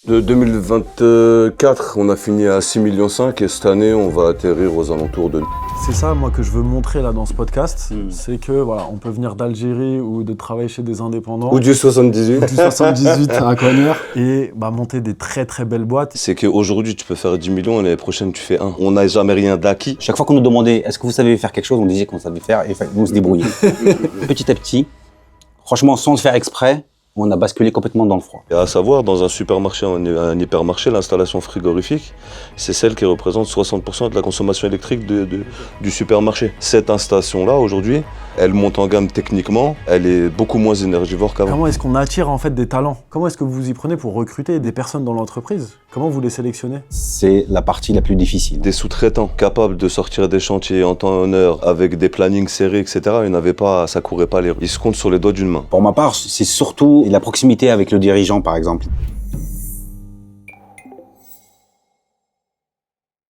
De 2024, on a fini à 6,5 millions et cette année, on va atterrir aux alentours de... C'est ça, moi, que je veux montrer là dans ce podcast, c'est que voilà, on peut venir d'Algérie ou de travailler chez des indépendants. Ou du 78. Du 78 à Coignard et monter des très très belles boîtes. C'est qu'aujourd'hui, tu peux faire 10 millions et l'année prochaine, tu fais 1. On n'a jamais rien d'acquis. Chaque fois qu'on nous demandait est-ce que vous savez faire quelque chose, on disait qu'on savait faire et on se débrouillait. Petit à petit, franchement, sans le faire exprès, on a basculé complètement dans le froid. Et à savoir, dans un supermarché, un hypermarché, l'installation frigorifique, c'est celle qui représente 60% de la consommation électrique du supermarché. Cette installation-là, aujourd'hui, elle monte en gamme techniquement, elle est beaucoup moins énergivore qu'avant. Comment est-ce qu'on attire en fait des talents? Comment est-ce que vous vous y prenez pour recruter des personnes dans l'entreprise? Comment vous les sélectionnez? C'est la partie la plus difficile. Des sous-traitants capables de sortir des chantiers en temps et en heure, avec des plannings serrés, etc., il n'avait pas, ça courait pas les rues. Ils se comptent sur les doigts d'une main. Pour ma part, c'est surtout la proximité avec le dirigeant, par exemple.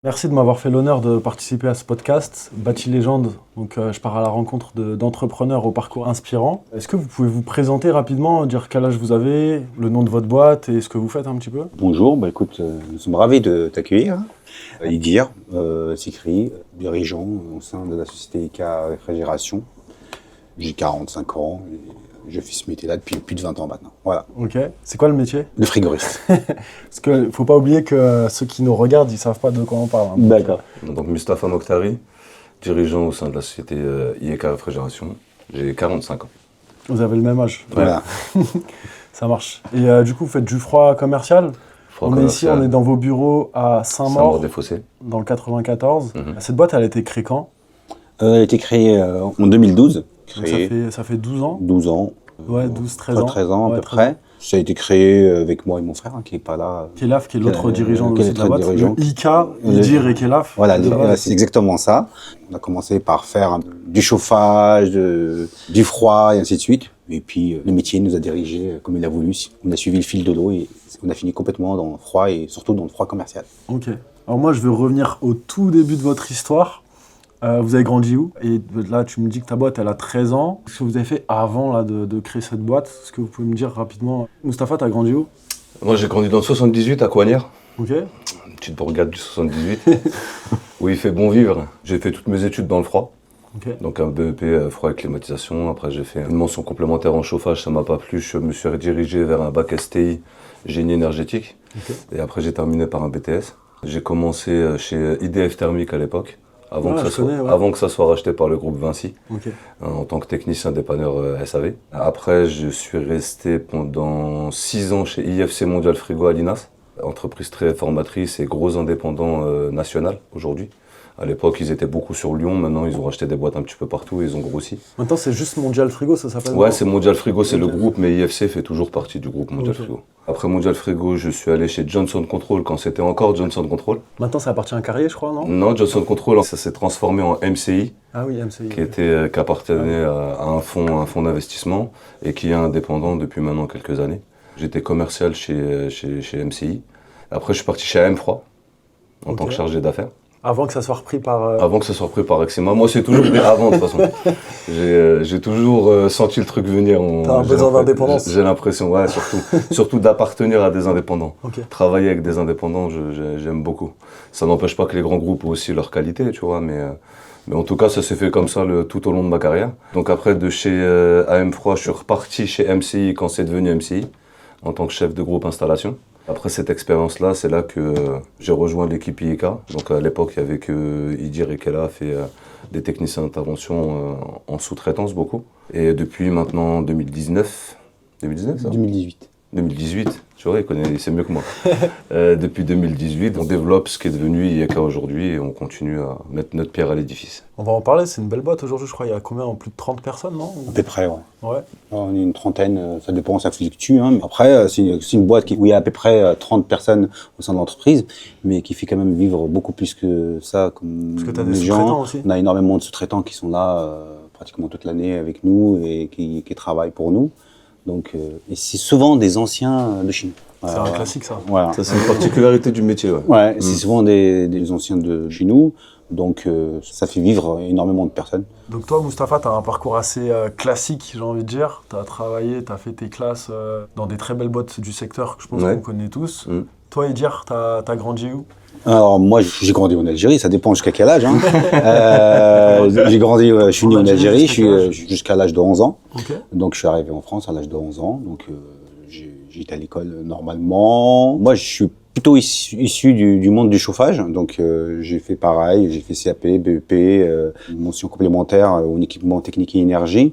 Merci de m'avoir fait l'honneur de participer à ce podcast, Bâti Légende. Donc, je pars à la rencontre d'entrepreneurs au parcours inspirant. Est-ce que vous pouvez vous présenter rapidement, dire quel âge vous avez, le nom de votre boîte et ce que vous faites un petit peu? Bonjour, écoute, nous sommes ravis de t'accueillir. Idir, Sikri, dirigeant au sein de la société IK Réfrigération. J'ai 45 ans. Je fais ce métier-là depuis plus de 20 ans maintenant. Voilà. Ok. C'est quoi le métier? Le frigoriste. Parce qu'il ne faut pas oublier que ceux qui nous regardent, ils ne savent pas de quoi on parle. Hein. D'accord. Donc Mustapha Mokhtari, dirigeant au sein de la société IK Réfrigération. J'ai 45 ans. Vous avez le même âge. Voilà. Ça marche. Et du coup, vous faites du froid commercial? On est ici, on est dans vos bureaux à Saint-Maur-des-Fossés, dans le 94. Cette boîte, elle a été créée quand? Elle a été créée en 2012. Ça fait 12 ans? 12 ans. Ouais, 12, 13 ans. 13 ans à peu 13 ans. près. Ça a été créé avec moi et mon frère, qui n'est pas là. Kelaf, qui est l'autre dirigeant qui est aussi de la boîte. dirigeant. Le IK, Idir et Kelaf. Voilà, c'est exactement ça. On a commencé par faire du chauffage, du froid et ainsi de suite. Et puis le métier nous a dirigés comme il a voulu. On a suivi le fil de l'eau et on a fini complètement dans le froid et surtout dans le froid commercial. Ok. Alors moi, je vais revenir au tout début de votre histoire. Vous avez grandi où? Et là, tu me dis que ta boîte, elle a 13 ans. Ce que vous avez fait avant là, de créer cette boîte, est-ce que vous pouvez me dire rapidement? Mustapha, t'as grandi où? Moi, j'ai grandi dans le 78 à Coignard. Ok. Une petite bourgade du 78, où il fait bon vivre. J'ai fait toutes mes études dans le froid. Okay. Donc un BEP froid et climatisation. Après, j'ai fait une mention complémentaire en chauffage, ça m'a pas plu. Je me suis redirigé vers un bac STI, génie énergétique. Okay. Et après, j'ai terminé par un BTS. J'ai commencé chez IDF Thermique à l'époque. Avant que ça soit racheté par le groupe Vinci, okay. En tant que technicien dépanneur SAV. Après, je suis resté pendant 6 ans chez IFC Mondial Frigo à Linas, entreprise très formatrice et gros indépendant national aujourd'hui. À l'époque, ils étaient beaucoup sur Lyon. Maintenant, ils ont racheté des boîtes un petit peu partout et ils ont grossi. Maintenant, c'est juste Mondial Frigo, ça s'appelle? Ouais, c'est Mondial Frigo, c'est le groupe, mais IFC fait toujours partie du groupe Mondial Frigo. Après Mondial Frigo, je suis allé chez Johnson Control quand c'était encore Johnson Control. Maintenant, ça appartient à Carrier, je crois, non? Non, Johnson Control, ça s'est transformé en MCI. Ah oui, MCI. Qui appartenait à un fonds d'investissement et qui est indépendant depuis maintenant quelques années. J'étais commercial chez MCI. Après, je suis parti chez AM Froid en tant que chargé d'affaires. Avant que ça soit repris par... Avant que ça soit repris par Exima. Moi, c'est toujours pris avant, de toute façon. J'ai toujours senti le truc venir. T'as un besoin d'indépendance? J'ai l'impression, ouais, surtout d'appartenir à des indépendants. Okay. Travailler avec des indépendants, j'aime beaucoup. Ça n'empêche pas que les grands groupes ont aussi leur qualité, tu vois, mais en tout cas, ça s'est fait comme ça tout au long de ma carrière. Donc après, de chez AM Froid, je suis reparti chez MCI quand c'est devenu MCI, en tant que chef de groupe installation. Après cette expérience-là, c'est là que j'ai rejoint l'équipe IK. Donc à l'époque, il n'y avait que Idir et Kelaf et des techniciens d'intervention en sous-traitance beaucoup. Et depuis maintenant 2019, 2018, tu vois, c'est mieux que moi. Depuis 2018, on développe ce qui est devenu IK aujourd'hui et on continue à mettre notre pierre à l'édifice. On va en parler, c'est une belle boîte aujourd'hui, je crois. Il y a combien? Plus de 30 personnes, non? À peu près, ouais. Ouais. On est une trentaine, ça dépend, ça fluctue. Hein. Après, c'est une boîte où il y a à peu près 30 personnes au sein de l'entreprise, mais qui fait quand même vivre beaucoup plus que ça. Parce que tu as des sous-traitants aussi. On a énormément de sous-traitants qui sont là pratiquement toute l'année avec nous et qui travaillent pour nous. Donc, et c'est souvent des anciens de chez nous. C'est un classique, ça. Voilà. Ça, c'est une particularité du métier. Ouais, ouais c'est souvent des anciens de chez nous. Donc ça fait vivre énormément de personnes. Donc toi, Mustapha, tu as un parcours assez classique, j'ai envie de dire. Tu as travaillé, tu as fait tes classes dans des très belles boîtes du secteur que je pense qu'on connaît tous. Toi, Edir, tu as grandi où? Alors moi, j'ai grandi en Algérie, ça dépend jusqu'à quel âge. Hein. J'ai grandi, je suis né en Algérie, jusqu'à l'âge de 11 ans. Okay. Donc je suis arrivé en France à l'âge de 11 ans. Donc j'étais à l'école normalement. Moi, je suis plutôt issu du monde du chauffage. Donc j'ai fait pareil, j'ai fait CAP, BEP, mention complémentaire en équipement technique et énergie.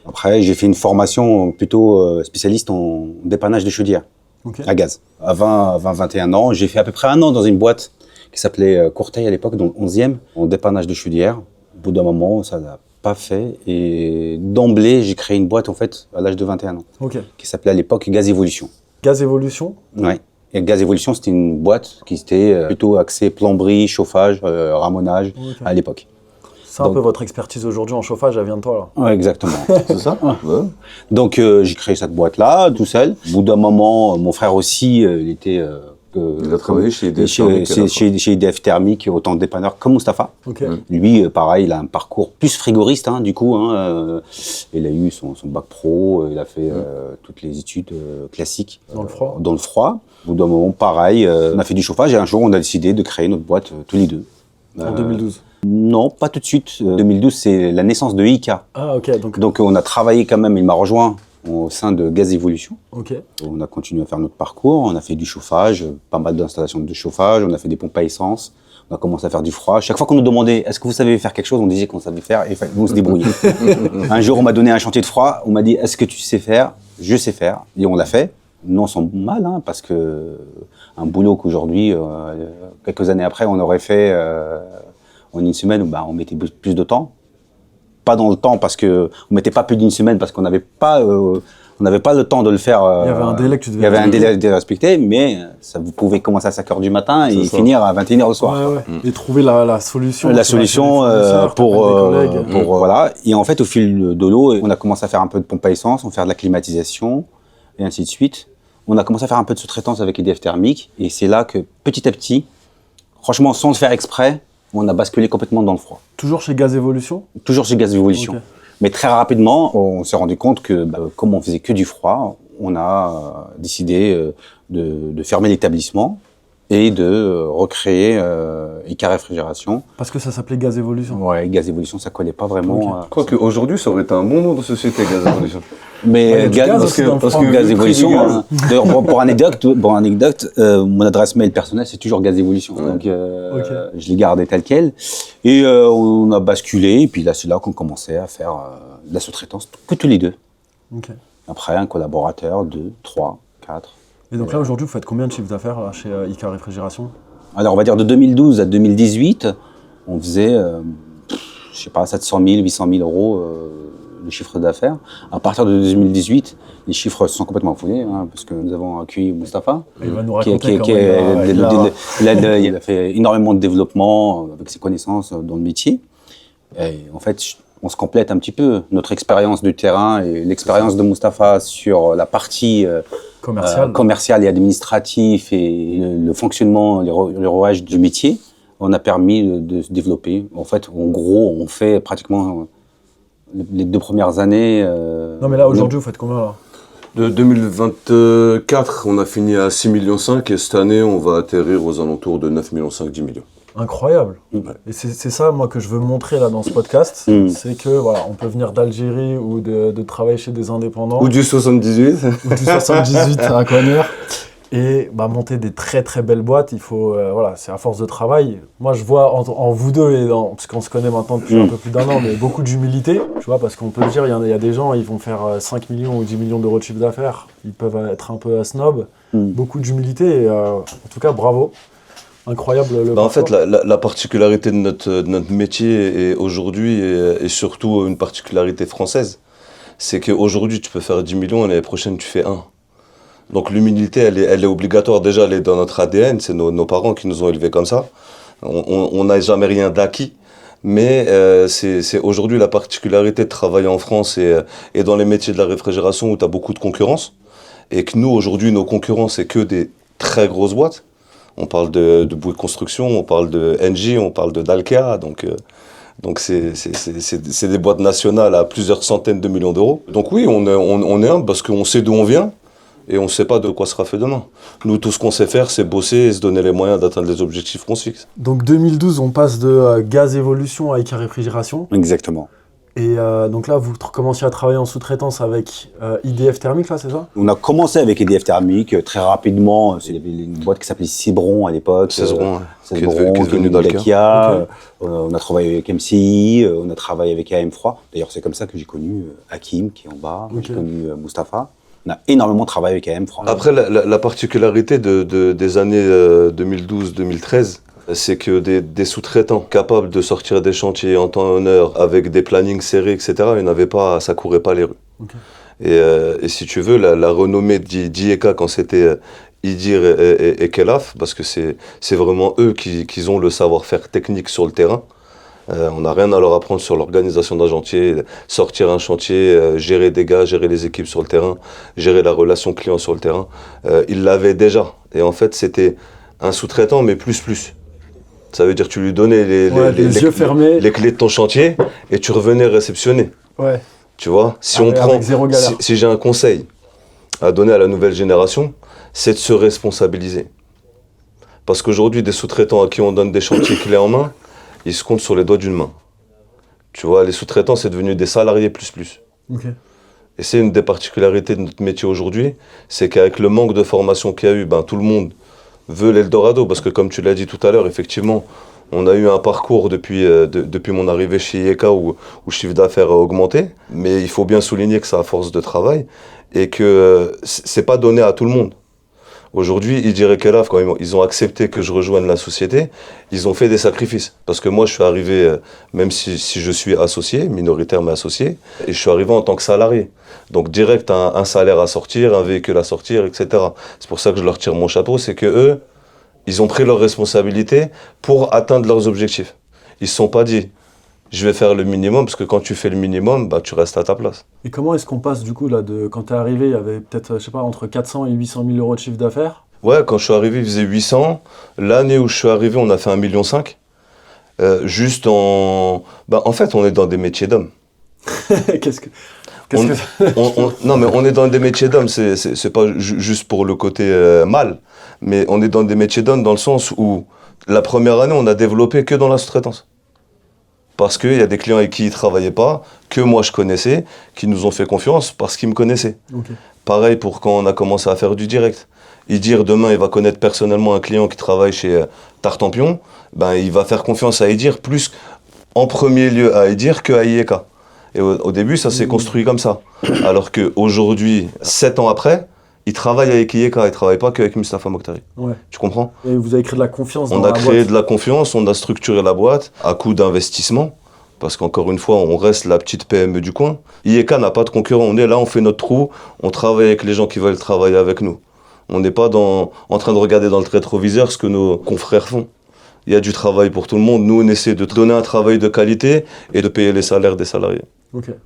Après, j'ai fait une formation plutôt spécialiste en dépannage de chaudières. Okay. À gaz. À 21 ans, j'ai fait à peu près un an dans une boîte qui s'appelait Courteil à l'époque, dans le 11e, en dépannage de chaudière. Au bout d'un moment, ça n'a pas fait. Et d'emblée, j'ai créé une boîte en fait à l'âge de 21 ans, qui s'appelait à l'époque Gaz Evolution. Gaz Evolution? Ouais. Et Gaz Evolution, c'était une boîte qui était plutôt axée plomberie, chauffage, ramonage à l'époque. C'est un peu votre expertise aujourd'hui en chauffage, elle vient de toi là. Ouais, exactement. C'est ça? Ouais. Donc j'ai créé cette boîte-là, tout seul. Au bout d'un moment, mon frère aussi, il était... il a travaillé chez EDF Thermique, autant de dépanneur comme Mustapha. Okay. Lui, pareil, il a un parcours plus frigoriste, hein, du coup. Hein, il a eu son bac pro, il a fait toutes les études classiques. Dans le froid. Dans le froid. Au bout d'un moment, pareil, on a fait du chauffage et un jour, on a décidé de créer notre boîte tous les deux. En 2012? Non, pas tout de suite. 2012, c'est la naissance de ICA. Ah, ok. Donc on a travaillé quand même, il m'a rejoint au sein de Gaz Evolution. Ok. On a continué à faire notre parcours, on a fait du chauffage, pas mal d'installations de chauffage, on a fait des pompes à essence, on a commencé à faire du froid. Chaque fois qu'on nous demandait « est-ce que vous savez faire quelque chose ?», on disait qu'on savait faire et on se débrouillait. Un jour, on m'a donné un chantier de froid, on m'a dit « est-ce que tu sais faire ?» Je sais faire. Et on l'a fait. Non sans mal, hein, parce que un boulot qu'aujourd'hui, quelques années après, on aurait fait en une semaine où on mettait plus de temps. Pas dans le temps parce que on mettait pas plus d'une semaine parce qu'on n'avait pas le temps de le faire. Il y avait un délai que tu devais Il y avait un délai à respecter, mais ça vous pouvez commencer à 5h du matin et finir à 21h le soir. Ouais, ouais. Et trouver la solution. La solution pour voilà. Et en fait, au fil de l'eau, on a commencé à faire un peu de pompe à essence, on faire de la climatisation et ainsi de suite. On a commencé à faire un peu de sous-traitance avec EDF Thermique et c'est là que petit à petit, franchement, sans le faire exprès, on a basculé complètement dans le froid. Toujours chez Gaz Evolution? Toujours chez Gaz Evolution. Okay. Mais très rapidement, on s'est rendu compte que comme on faisait que du froid, on a décidé de fermer l'établissement et de recréer ICA Réfrigération. Parce que ça s'appelait Gaz Evolution? Ouais, Gaz Evolution, ça collait pas vraiment. Okay. Quoique aujourd'hui, ça aurait été un bon nom de société, Gaz Evolution. Mais parce que Gaz Evolution, d'ailleurs, pour anecdote, mon adresse mail personnelle, c'est toujours Gaz Evolution. Ouais. Donc, je l'ai gardé tel quel. Et on a basculé, et puis là, c'est là qu'on commençait à faire de la sous-traitance, que tous les deux. Okay. Après, un collaborateur, 2, 3, 4. Et donc là, aujourd'hui, vous faites combien de chiffres d'affaires là, chez ICA Réfrigération? Alors, on va dire de 2012 à 2018, on faisait, je sais pas, 700 000, 800 000 euros de chiffre d'affaires. À partir de 2018, les chiffres se sont complètement affolés, hein, parce que nous avons accueilli Mustapha. Il va nous raconter il a fait énormément de développement avec ses connaissances dans le métier. Et en fait, on se complète un petit peu. Notre expérience du terrain et l'expérience de Mustapha sur la partie commerciale et administrative et le fonctionnement, les rouages du métier, on a permis de se développer. En fait, en gros, on fait pratiquement les 2 premières années. Non, mais là, aujourd'hui, vous faites combien là? De 2024, on a fini à 6,5 millions et cette année, on va atterrir aux alentours de 9,5 millions, 10 millions. Incroyable. Ouais. Et c'est ça, moi, que je veux montrer là dans ce podcast. C'est que, voilà, on peut venir d'Algérie ou de travailler chez des indépendants. Ou du 78. Ou du 78 à Cognères. Et monter des très très belles boîtes, il faut, voilà, c'est à force de travail. Moi, je vois en vous deux, parce qu'on se connaît maintenant depuis un peu plus d'1 an, mais beaucoup d'humilité, tu vois, parce qu'on peut le dire, il y a des gens, ils vont faire 5 millions ou 10 millions d'euros de chiffre d'affaires, ils peuvent être un peu snob, beaucoup d'humilité, et en tout cas, bravo. Incroyable le en fait, la particularité de notre métier et aujourd'hui, et surtout une particularité française, c'est qu'aujourd'hui, tu peux faire 10 millions et l'année prochaine, tu fais 1. Donc l'humilité, elle est obligatoire. Déjà, elle est dans notre ADN. C'est nos parents qui nous ont élevés comme ça. On n'a jamais rien d'acquis. Mais c'est aujourd'hui la particularité de travailler en France et dans les métiers de la réfrigération où tu as beaucoup de concurrence. Et que nous, aujourd'hui, nos concurrents, c'est que des très grosses boîtes. On parle de Bouygues Construction, on parle de Engie, on parle de Dalkea. Donc c'est des boîtes nationales à plusieurs centaines de millions d'euros. Donc oui, on est humble parce qu'on sait d'où on vient et on ne sait pas de quoi sera fait demain. Nous, tout ce qu'on sait faire, c'est bosser et se donner les moyens d'atteindre les objectifs qu'on se fixe. Donc 2012, on passe de gaz évolution à IK Réfrigération. Exactement. Et donc là, vous commenciez à travailler en sous-traitance avec IDF Thermique, là, c'est ça? On a commencé avec EDF Thermique très rapidement. Il y avait une boîte qui s'appelait Cébron à l'époque. Cébron, qui est devenu Dalkea. On a travaillé avec MCI, on a travaillé avec AM Froid. D'ailleurs, c'est comme ça que j'ai connu Hakim, qui est en bas. J'ai connu Mustapha. On a énormément travaillé avec AM Froid. Après, la particularité des années 2012-2013, c'est que des sous-traitants capables de sortir des chantiers en temps et en heure, avec des plannings serrés, etc., ça courait pas les rues. Et si tu veux, la renommée d'IEK quand c'était Idir et Kelaf, parce que c'est vraiment eux qui ont le savoir-faire technique sur le terrain. On n'a rien à leur apprendre sur l'organisation d'un chantier, sortir un chantier, gérer des gars, gérer les équipes sur le terrain, gérer la relation client sur le terrain. Ils l'avaient déjà. Et en fait, c'était un sous-traitant, mais plus. Ça veut dire que tu lui donnais les yeux fermés, les clés de ton chantier et tu revenais réceptionner. Ouais. Tu vois, si j'ai un conseil à donner à la nouvelle génération, c'est de se responsabiliser. Parce qu'aujourd'hui, des sous-traitants à qui on donne des chantiers clés en main, ils se comptent sur les doigts d'une main. Tu vois, les sous-traitants, c'est devenu des salariés plus. Et c'est une des particularités de notre métier aujourd'hui, c'est qu'avec le manque de formation qu'il y a eu, tout le monde veut l'Eldorado, parce que comme tu l'as dit tout à l'heure, effectivement, on a eu un parcours depuis mon arrivée chez IEK où le chiffre d'affaires a augmenté, mais il faut bien souligner que c'est à force de travail et que c'est pas donné à tout le monde. Aujourd'hui, Idir Kelaf, quand ils ont accepté que je rejoigne la société, ils ont fait des sacrifices. Parce que moi, je suis arrivé, même si je suis associé, minoritaire mais associé, et je suis arrivé en tant que salarié. Donc direct, un salaire à sortir, un véhicule à sortir, etc. C'est pour ça que je leur tire mon chapeau, c'est que eux, ils ont pris leurs responsabilités pour atteindre leurs objectifs. Ils ne se sont pas dit, je vais faire le minimum, parce que quand tu fais le minimum, tu restes à ta place. Et comment est-ce qu'on passe du coup, là, quand tu es arrivé, il y avait peut-être, je sais pas, entre 400 et 800 000 euros de chiffre d'affaires? Ouais, quand je suis arrivé, il faisait 800. L'année où je suis arrivé, on a fait 1,5 million. En fait, on est dans des métiers d'hommes. Non, mais on est dans des métiers d'hommes, c'est pas juste pour le côté mal, mais on est dans des métiers d'hommes dans le sens où la première année, on a développé que dans la sous-traitance. Parce qu'il y a des clients avec qui ils ne travaillaient pas, que moi je connaissais, qui nous ont fait confiance parce qu'ils me connaissaient. Pareil pour quand on a commencé à faire du direct. Idir, demain, il va connaître personnellement un client qui travaille chez Tartampion, il va faire confiance à Idir plus en premier lieu à Idir qu'à IEK. Et au début, ça s'est construit comme ça. Alors qu'aujourd'hui, 7 ans après, il travaille avec IEK, il ne travaille pas qu'avec Mustapha Mokhtari. Tu comprends? Et vous avez créé de la confiance dans la boîte. On a créé de la confiance, on a structuré la boîte à coup d'investissement. Parce qu'encore une fois, on reste la petite PME du coin. IEK n'a pas de concurrent, on est là, on fait notre trou, on travaille avec les gens qui veulent travailler avec nous. On n'est pas en train de regarder dans le rétroviseur ce que nos confrères font. Il y a du travail pour tout le monde. Nous, on essaie de donner un travail de qualité et de payer les salaires des salariés.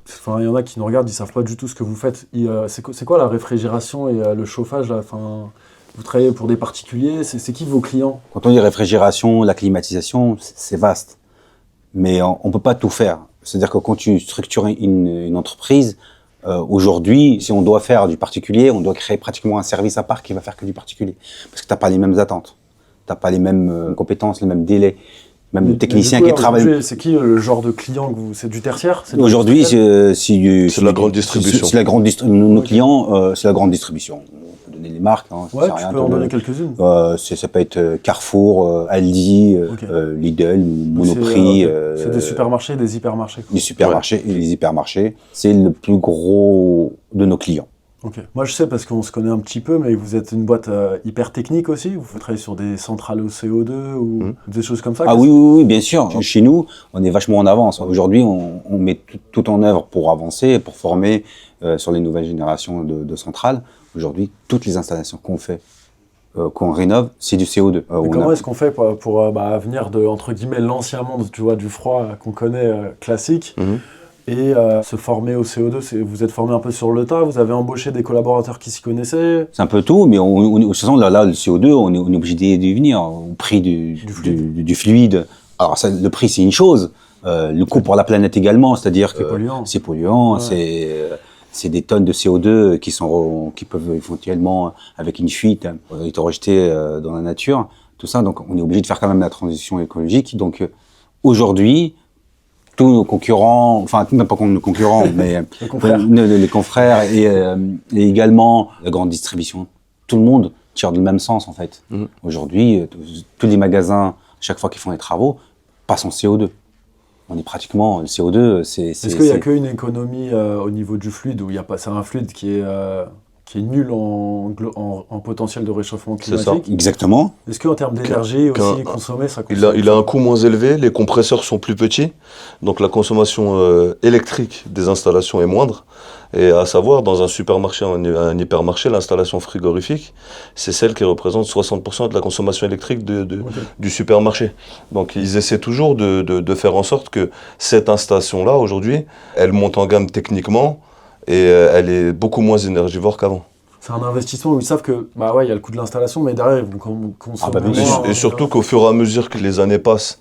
Enfin, il y en a qui nous regardent, ils ne savent pas du tout ce que vous faites. C'est quoi la réfrigération et le chauffage là? Vous travaillez pour des particuliers, c'est qui vos clients? Quand on dit réfrigération, la climatisation, c'est vaste. Mais on ne peut pas tout faire. C'est-à-dire que quand tu structures une entreprise, aujourd'hui, si on doit faire du particulier, on doit créer pratiquement un service à part qui va faire que du particulier. Parce que tu n'as pas les mêmes attentes, tu n'as pas les mêmes compétences, les mêmes délais. Même le technicien qui travaille. C'est qui le genre de client que c'est du tertiaire? Aujourd'hui, c'est de la grande distribution. Nos clients, c'est la grande distribution. On peut donner les marques. Ouais, tu peux en donner quelques-unes. Ça peut être Carrefour, Aldi, Lidl, Monoprix. C'est des supermarchés, des hypermarchés. Les supermarchés et les hypermarchés, c'est le plus gros de nos clients. Moi je sais parce qu'on se connaît un petit peu, mais vous êtes une boîte hyper technique aussi. Vous travaillez sur des centrales au CO2 ou des choses comme ça. Ah oui, bien sûr. Chez nous, on est vachement en avance. Aujourd'hui, on met tout en œuvre pour avancer, pour former sur les nouvelles générations de centrales. Aujourd'hui, toutes les installations qu'on fait, qu'on rénove, c'est du CO2. Comment est-ce qu'on fait pour venir de, entre guillemets, l'ancien monde, tu vois, du froid qu'on connaît classique, Et se former au CO2, vous êtes formé un peu sur le tas, vous avez embauché des collaborateurs qui s'y connaissaient? C'est un peu tout, mais de toute façon, là, le CO2, on est obligé d'y venir au prix du fluide. Alors, ça, le prix, c'est une chose. Le coût pour la planète également, c'est-à-dire que c'est polluant, c'est des tonnes de CO2 qui peuvent éventuellement, avec une fuite, être rejetées dans la nature. Tout ça, donc on est obligé de faire quand même la transition écologique. Donc aujourd'hui, tous nos concurrents, enfin même pas nos concurrents, mais les confrères et également la grande distribution, tout le monde tire du même sens en fait. Aujourd'hui, tous les magasins, chaque fois qu'ils font des travaux, passent en CO2. On est pratiquement, le CO2, Est-ce qu'il n'y a qu'une économie au niveau du fluide, où il y a pas, c'est un fluide qui est nul en potentiel de réchauffement climatique? C'est ça. Exactement. Est-ce qu'en termes d'énergie aussi consommée, ça consomme? Il a un coût moins élevé, les compresseurs sont plus petits, donc la consommation électrique des installations est moindre. Et à savoir, dans un supermarché, un hypermarché, l'installation frigorifique, c'est celle qui représente 60% de la consommation électrique du supermarché. Donc ils essaient toujours de faire en sorte que cette installation-là, aujourd'hui, elle monte en gamme techniquement et elle est beaucoup moins énergivore qu'avant. C'est un investissement où ils savent que, bah ouais, il y a le coût de l'installation, mais derrière, ils vont consommer moins. Et surtout qu'au fur et à mesure que les années passent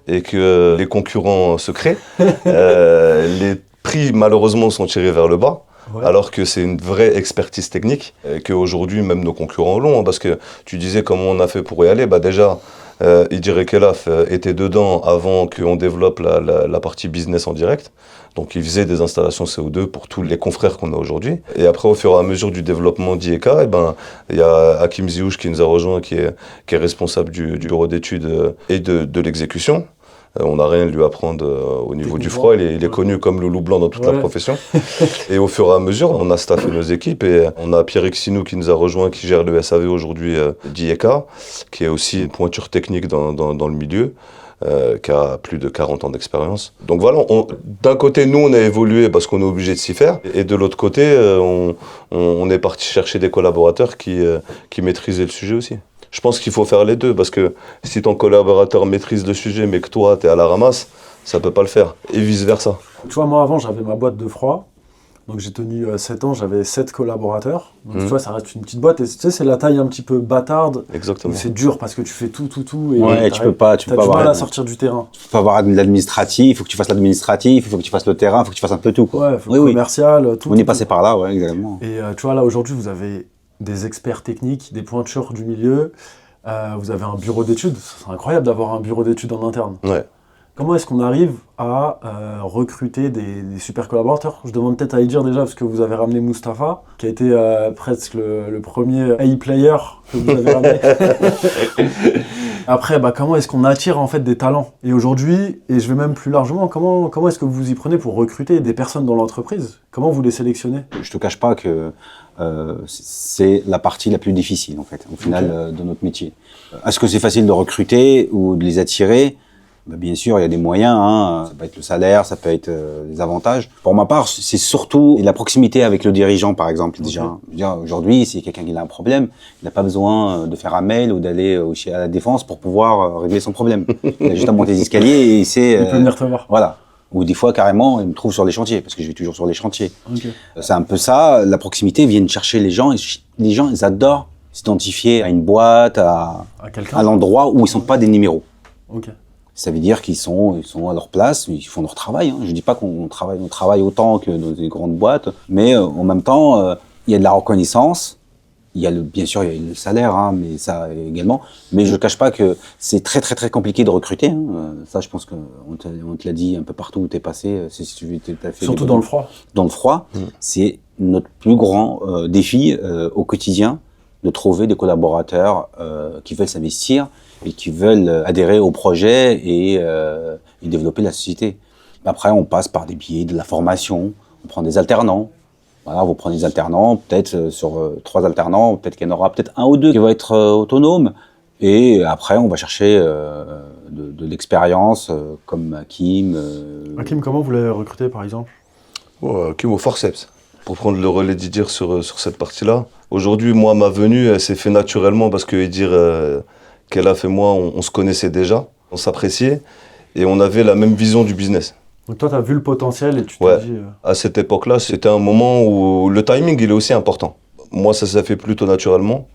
et que les concurrents se créent, les prix malheureusement sont tirés vers le bas, alors que c'est une vraie expertise technique et qu'aujourd'hui même nos concurrents l'ont, hein, parce que tu disais comment on a fait pour y aller, bah déjà Idir Khelaf était dedans avant qu'on développe la partie business en direct. Donc il faisait des installations CO2 pour tous les confrères qu'on a aujourd'hui. Et après, au fur et à mesure du développement d'IECA, il y a Hakim Ziouch qui nous a rejoint, qui est responsable du bureau d'études et de l'exécution. On n'a rien à lui apprendre au niveau du froid, il est connu comme le loup blanc dans toute la profession. Et au fur et à mesure, on a staffé nos équipes et on a Pierre Xinou qui nous a rejoint, qui gère le SAV aujourd'hui d'IECA, qui est aussi une pointure technique dans le milieu, qui a plus de 40 ans d'expérience. Donc voilà, d'un côté, nous, on a évolué parce qu'on est obligé de s'y faire, et de l'autre côté, on est parti chercher des collaborateurs qui maîtrisaient le sujet aussi. Je pense qu'il faut faire les deux, parce que si ton collaborateur maîtrise le sujet, mais que toi, tu es à la ramasse, ça peut pas le faire, et vice-versa. Tu vois, moi, avant, j'avais ma boîte de froid, donc j'ai tenu 7 ans, j'avais 7 collaborateurs. Donc tu vois, ça reste une petite boîte, et tu sais, c'est la taille un petit peu bâtarde. Exactement. C'est dur, parce que tu fais tout, et tu peux pas du mal à sortir du terrain. Tu peux pas avoir de l'administratif, il faut que tu fasses l'administratif, il faut que tu fasses le terrain, il faut que tu fasses un peu tout, quoi. Ouais, il faut le commercial, tout. On est passé par là, ouais, exactement. Et tu vois, là, aujourd'hui, vous avez des experts techniques, des pointures du milieu, vous avez un bureau d'études, c'est incroyable d'avoir un bureau d'études en interne. Ouais. Comment est-ce qu'on arrive à recruter des super collaborateurs? Je demande peut-être à Idir déjà, parce que vous avez ramené Mustapha, qui a été presque le premier AI player que vous avez ramené. Après, comment est-ce qu'on attire en fait des talents? Et aujourd'hui, et je vais même plus largement, comment est-ce que vous y prenez pour recruter des personnes dans l'entreprise? Comment vous les sélectionnez? Je te cache pas que c'est la partie la plus difficile en fait, au final de notre métier. Est-ce que c'est facile de recruter ou de les attirer? Bien sûr, il y a des moyens, hein. Ça peut être le salaire, ça peut être les avantages. Pour ma part, c'est surtout la proximité avec le dirigeant, par exemple, déjà. Je veux dire, aujourd'hui, si quelqu'un qui a un problème, il n'a pas besoin de faire un mail ou d'aller à la défense pour pouvoir régler son problème. Il a juste à monter les escaliers et il sait... Il peut venir te voir. Voilà. Ou des fois, carrément, il me trouve sur les chantiers, parce que je vais toujours sur les chantiers. C'est un peu ça, la proximité, viennent chercher les gens, et les gens, ils adorent s'identifier à une boîte, à l'endroit où ils sont pas des numéros. Ça veut dire qu'ils sont à leur place, ils font leur travail. Hein. Je dis pas qu'on travaille autant que dans des grandes boîtes, mais en même temps, il y a de la reconnaissance. Bien sûr, il y a le salaire, hein, mais ça également. Mais je ne cache pas que c'est très très très compliqué de recruter. Hein. Ça, je pense qu'on te l'a dit un peu partout où tu es passé. Surtout dans le froid. Dans le froid, c'est notre plus grand défi au quotidien, de trouver des collaborateurs qui veulent s'investir et qui veulent adhérer au projet et développer la société. Après, on passe par des biais de la formation, on prend des alternants. Voilà, vous prenez des alternants, peut-être sur 3 alternants, peut-être qu'il y en aura peut-être 1 ou 2 qui vont être autonomes. Et après, on va chercher de l'expérience, comme Hakim. Hakim, comment vous l'avez recruté, par exemple? Hakim au forceps, pour prendre le relais d'Idir sur cette partie-là. Aujourd'hui, moi, ma venue, elle s'est fait naturellement parce que Idir Khelaf et moi, on se connaissait déjà, on s'appréciait et on avait la même vision du business. Donc toi, tu as vu le potentiel et tu t'es Ouais. dit... À cette époque-là, c'était un moment où le timing, il est aussi important. Moi, ça s'est fait plutôt naturellement.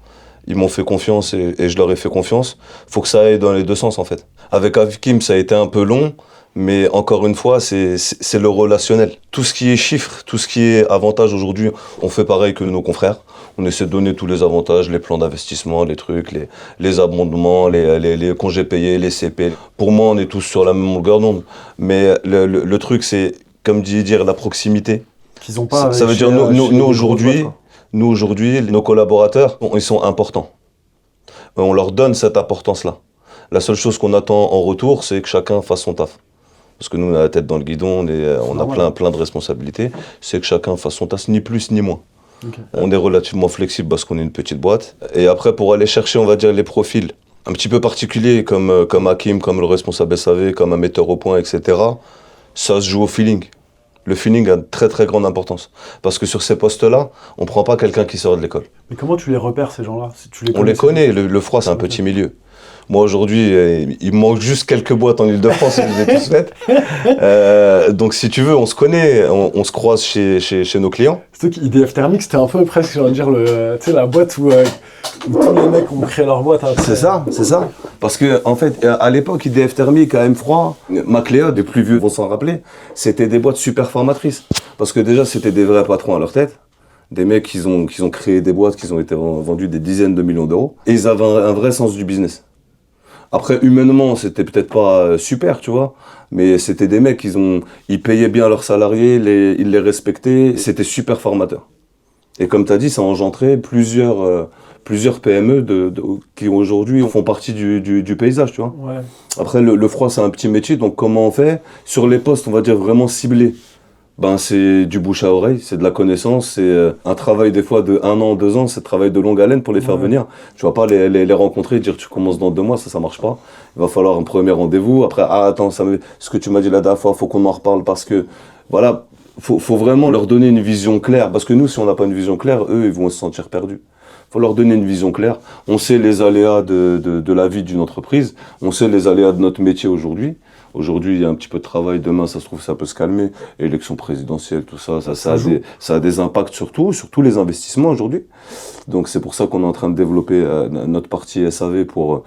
Ils m'ont fait confiance et je leur ai fait confiance. Faut que ça aille dans les deux sens, en fait. Avec Hakim, ça a été un peu long, mais encore une fois, c'est le relationnel. Tout ce qui est chiffres, tout ce qui est avantage aujourd'hui, on fait pareil que nos confrères. On essaie de donner tous les avantages, les plans d'investissement, les trucs, les abondements, les congés payés, les CP. Pour moi, on est tous sur la même longueur d'onde. Mais le truc, c'est, comme dit dire, la proximité. Qu'ils ont pas... Ça veut dire, nous aujourd'hui, nos collaborateurs, ils sont importants. On leur donne cette importance-là. La seule chose qu'on attend en retour, c'est que chacun fasse son taf. Parce que nous, on a la tête dans le guidon, on a plein de responsabilités. C'est que chacun fasse son taf, ni plus ni moins. Okay. On est relativement flexible parce qu'on est une petite boîte. Et après, pour aller chercher, on va dire, les profils un petit peu particuliers, comme Hakim, comme le responsable SAV, comme un metteur au point, etc., ça se joue au feeling. Le feeling a une très très grande importance. Parce que sur ces postes-là, on ne prend pas quelqu'un qui sort de l'école. Mais comment tu les repères, ces gens-là? On les connaît, le froid, c'est un petit milieu. Moi, aujourd'hui, il me manque juste quelques boîtes en Ile-de-France, je les ai tous faites. Donc, si tu veux, on se connaît, on se croise chez nos clients. Surtout qu'IDF Thermique, c'était un peu presque, j'ai envie de dire, la boîte où tous les mecs ont créé leur boîte. Après. C'est ça. Parce que, en fait, à l'époque, IDF Thermique, AM Froid, MacLeod, les plus vieux vont s'en rappeler, c'était des boîtes super formatrices. Parce que déjà, c'était des vrais patrons à leur tête. Des mecs qui ont créé des boîtes, qui ont été vendus des dizaines de millions d'euros. Et ils avaient un vrai sens du business. Après, humainement, c'était peut-être pas super, tu vois, mais c'était des mecs, ils payaient bien leurs salariés, ils les respectaient, c'était super formateur. Et comme tu as dit, ça a engendré plusieurs PME qui aujourd'hui font partie du paysage, tu vois. Ouais. Après, le froid, c'est un petit métier, donc comment on fait? Sur les postes, on va dire vraiment ciblés. C'est du bouche à oreille, c'est de la connaissance, c'est un travail des fois de 1 an, 2 ans, c'est un travail de longue haleine pour les faire venir. Tu vas pas les rencontrer et dire tu commences dans 2 mois, ça marche pas. Il va falloir un premier rendez-vous, après attends, ce que tu m'as dit la dernière fois, faut qu'on en reparle parce que voilà, faut vraiment leur donner une vision claire, parce que nous si on n'a pas une vision claire, eux ils vont se sentir perdus. Faut leur donner une vision claire. On sait les aléas de la vie d'une entreprise, on sait les aléas de notre métier aujourd'hui. Aujourd'hui, il y a un petit peu de travail. Demain, ça se trouve, ça peut se calmer. Élection présidentielle, tout ça, ça a des impacts sur tous les investissements aujourd'hui. Donc, c'est pour ça qu'on est en train de développer notre partie SAV pour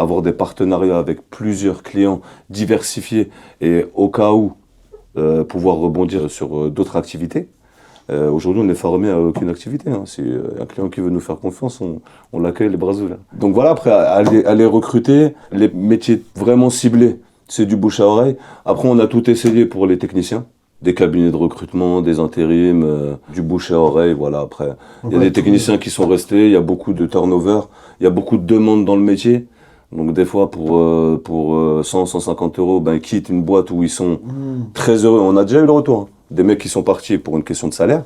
avoir des partenariats avec plusieurs clients diversifiés et au cas où pouvoir rebondir sur d'autres activités. Aujourd'hui, on n'est fermé à aucune activité. Si un client qui veut nous faire confiance, on l'accueille les bras ouverts. Donc voilà, après, aller recruter les métiers vraiment ciblés. C'est du bouche à oreille. Après, on a tout essayé pour les techniciens. Des cabinets de recrutement, des intérims, du bouche à oreille, voilà. Après, il y a des techniciens qui sont restés, il y a beaucoup de turnover, il y a beaucoup de demandes dans le métier. Donc, des fois, pour 100, 150 euros, ils quittent une boîte où ils sont très heureux. On a déjà eu le retour. Des mecs qui sont partis pour une question de salaire,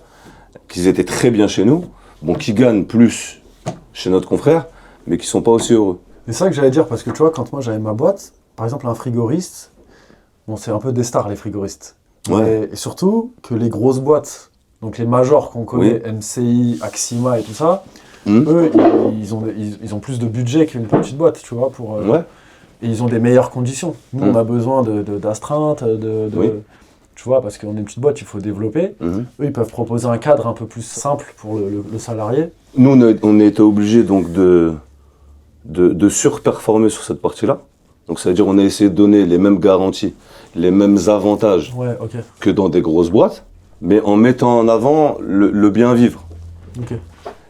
qui étaient très bien chez nous, qui gagnent plus chez notre confrère, mais qui sont pas aussi heureux. C'est ça que j'allais dire, parce que tu vois, quand moi j'avais ma boîte, par exemple, un frigoriste, c'est un peu des stars, les frigoristes. Ouais. Et surtout que les grosses boîtes, donc les majors qu'on connaît, MCI, Axima et tout ça, eux, ils ont plus de budget qu'une petite boîte, tu vois, et ils ont des meilleures conditions. Nous, on a besoin d'astreintes, tu vois, parce qu'on est une petite boîte, il faut développer. Eux, ils peuvent proposer un cadre un peu plus simple pour le salarié. Nous, on a été obligés donc de surperformer sur cette partie-là. Donc ça veut dire qu'on a essayé de donner les mêmes garanties, les mêmes avantages que dans des grosses boîtes, mais en mettant en avant le bien vivre. Okay.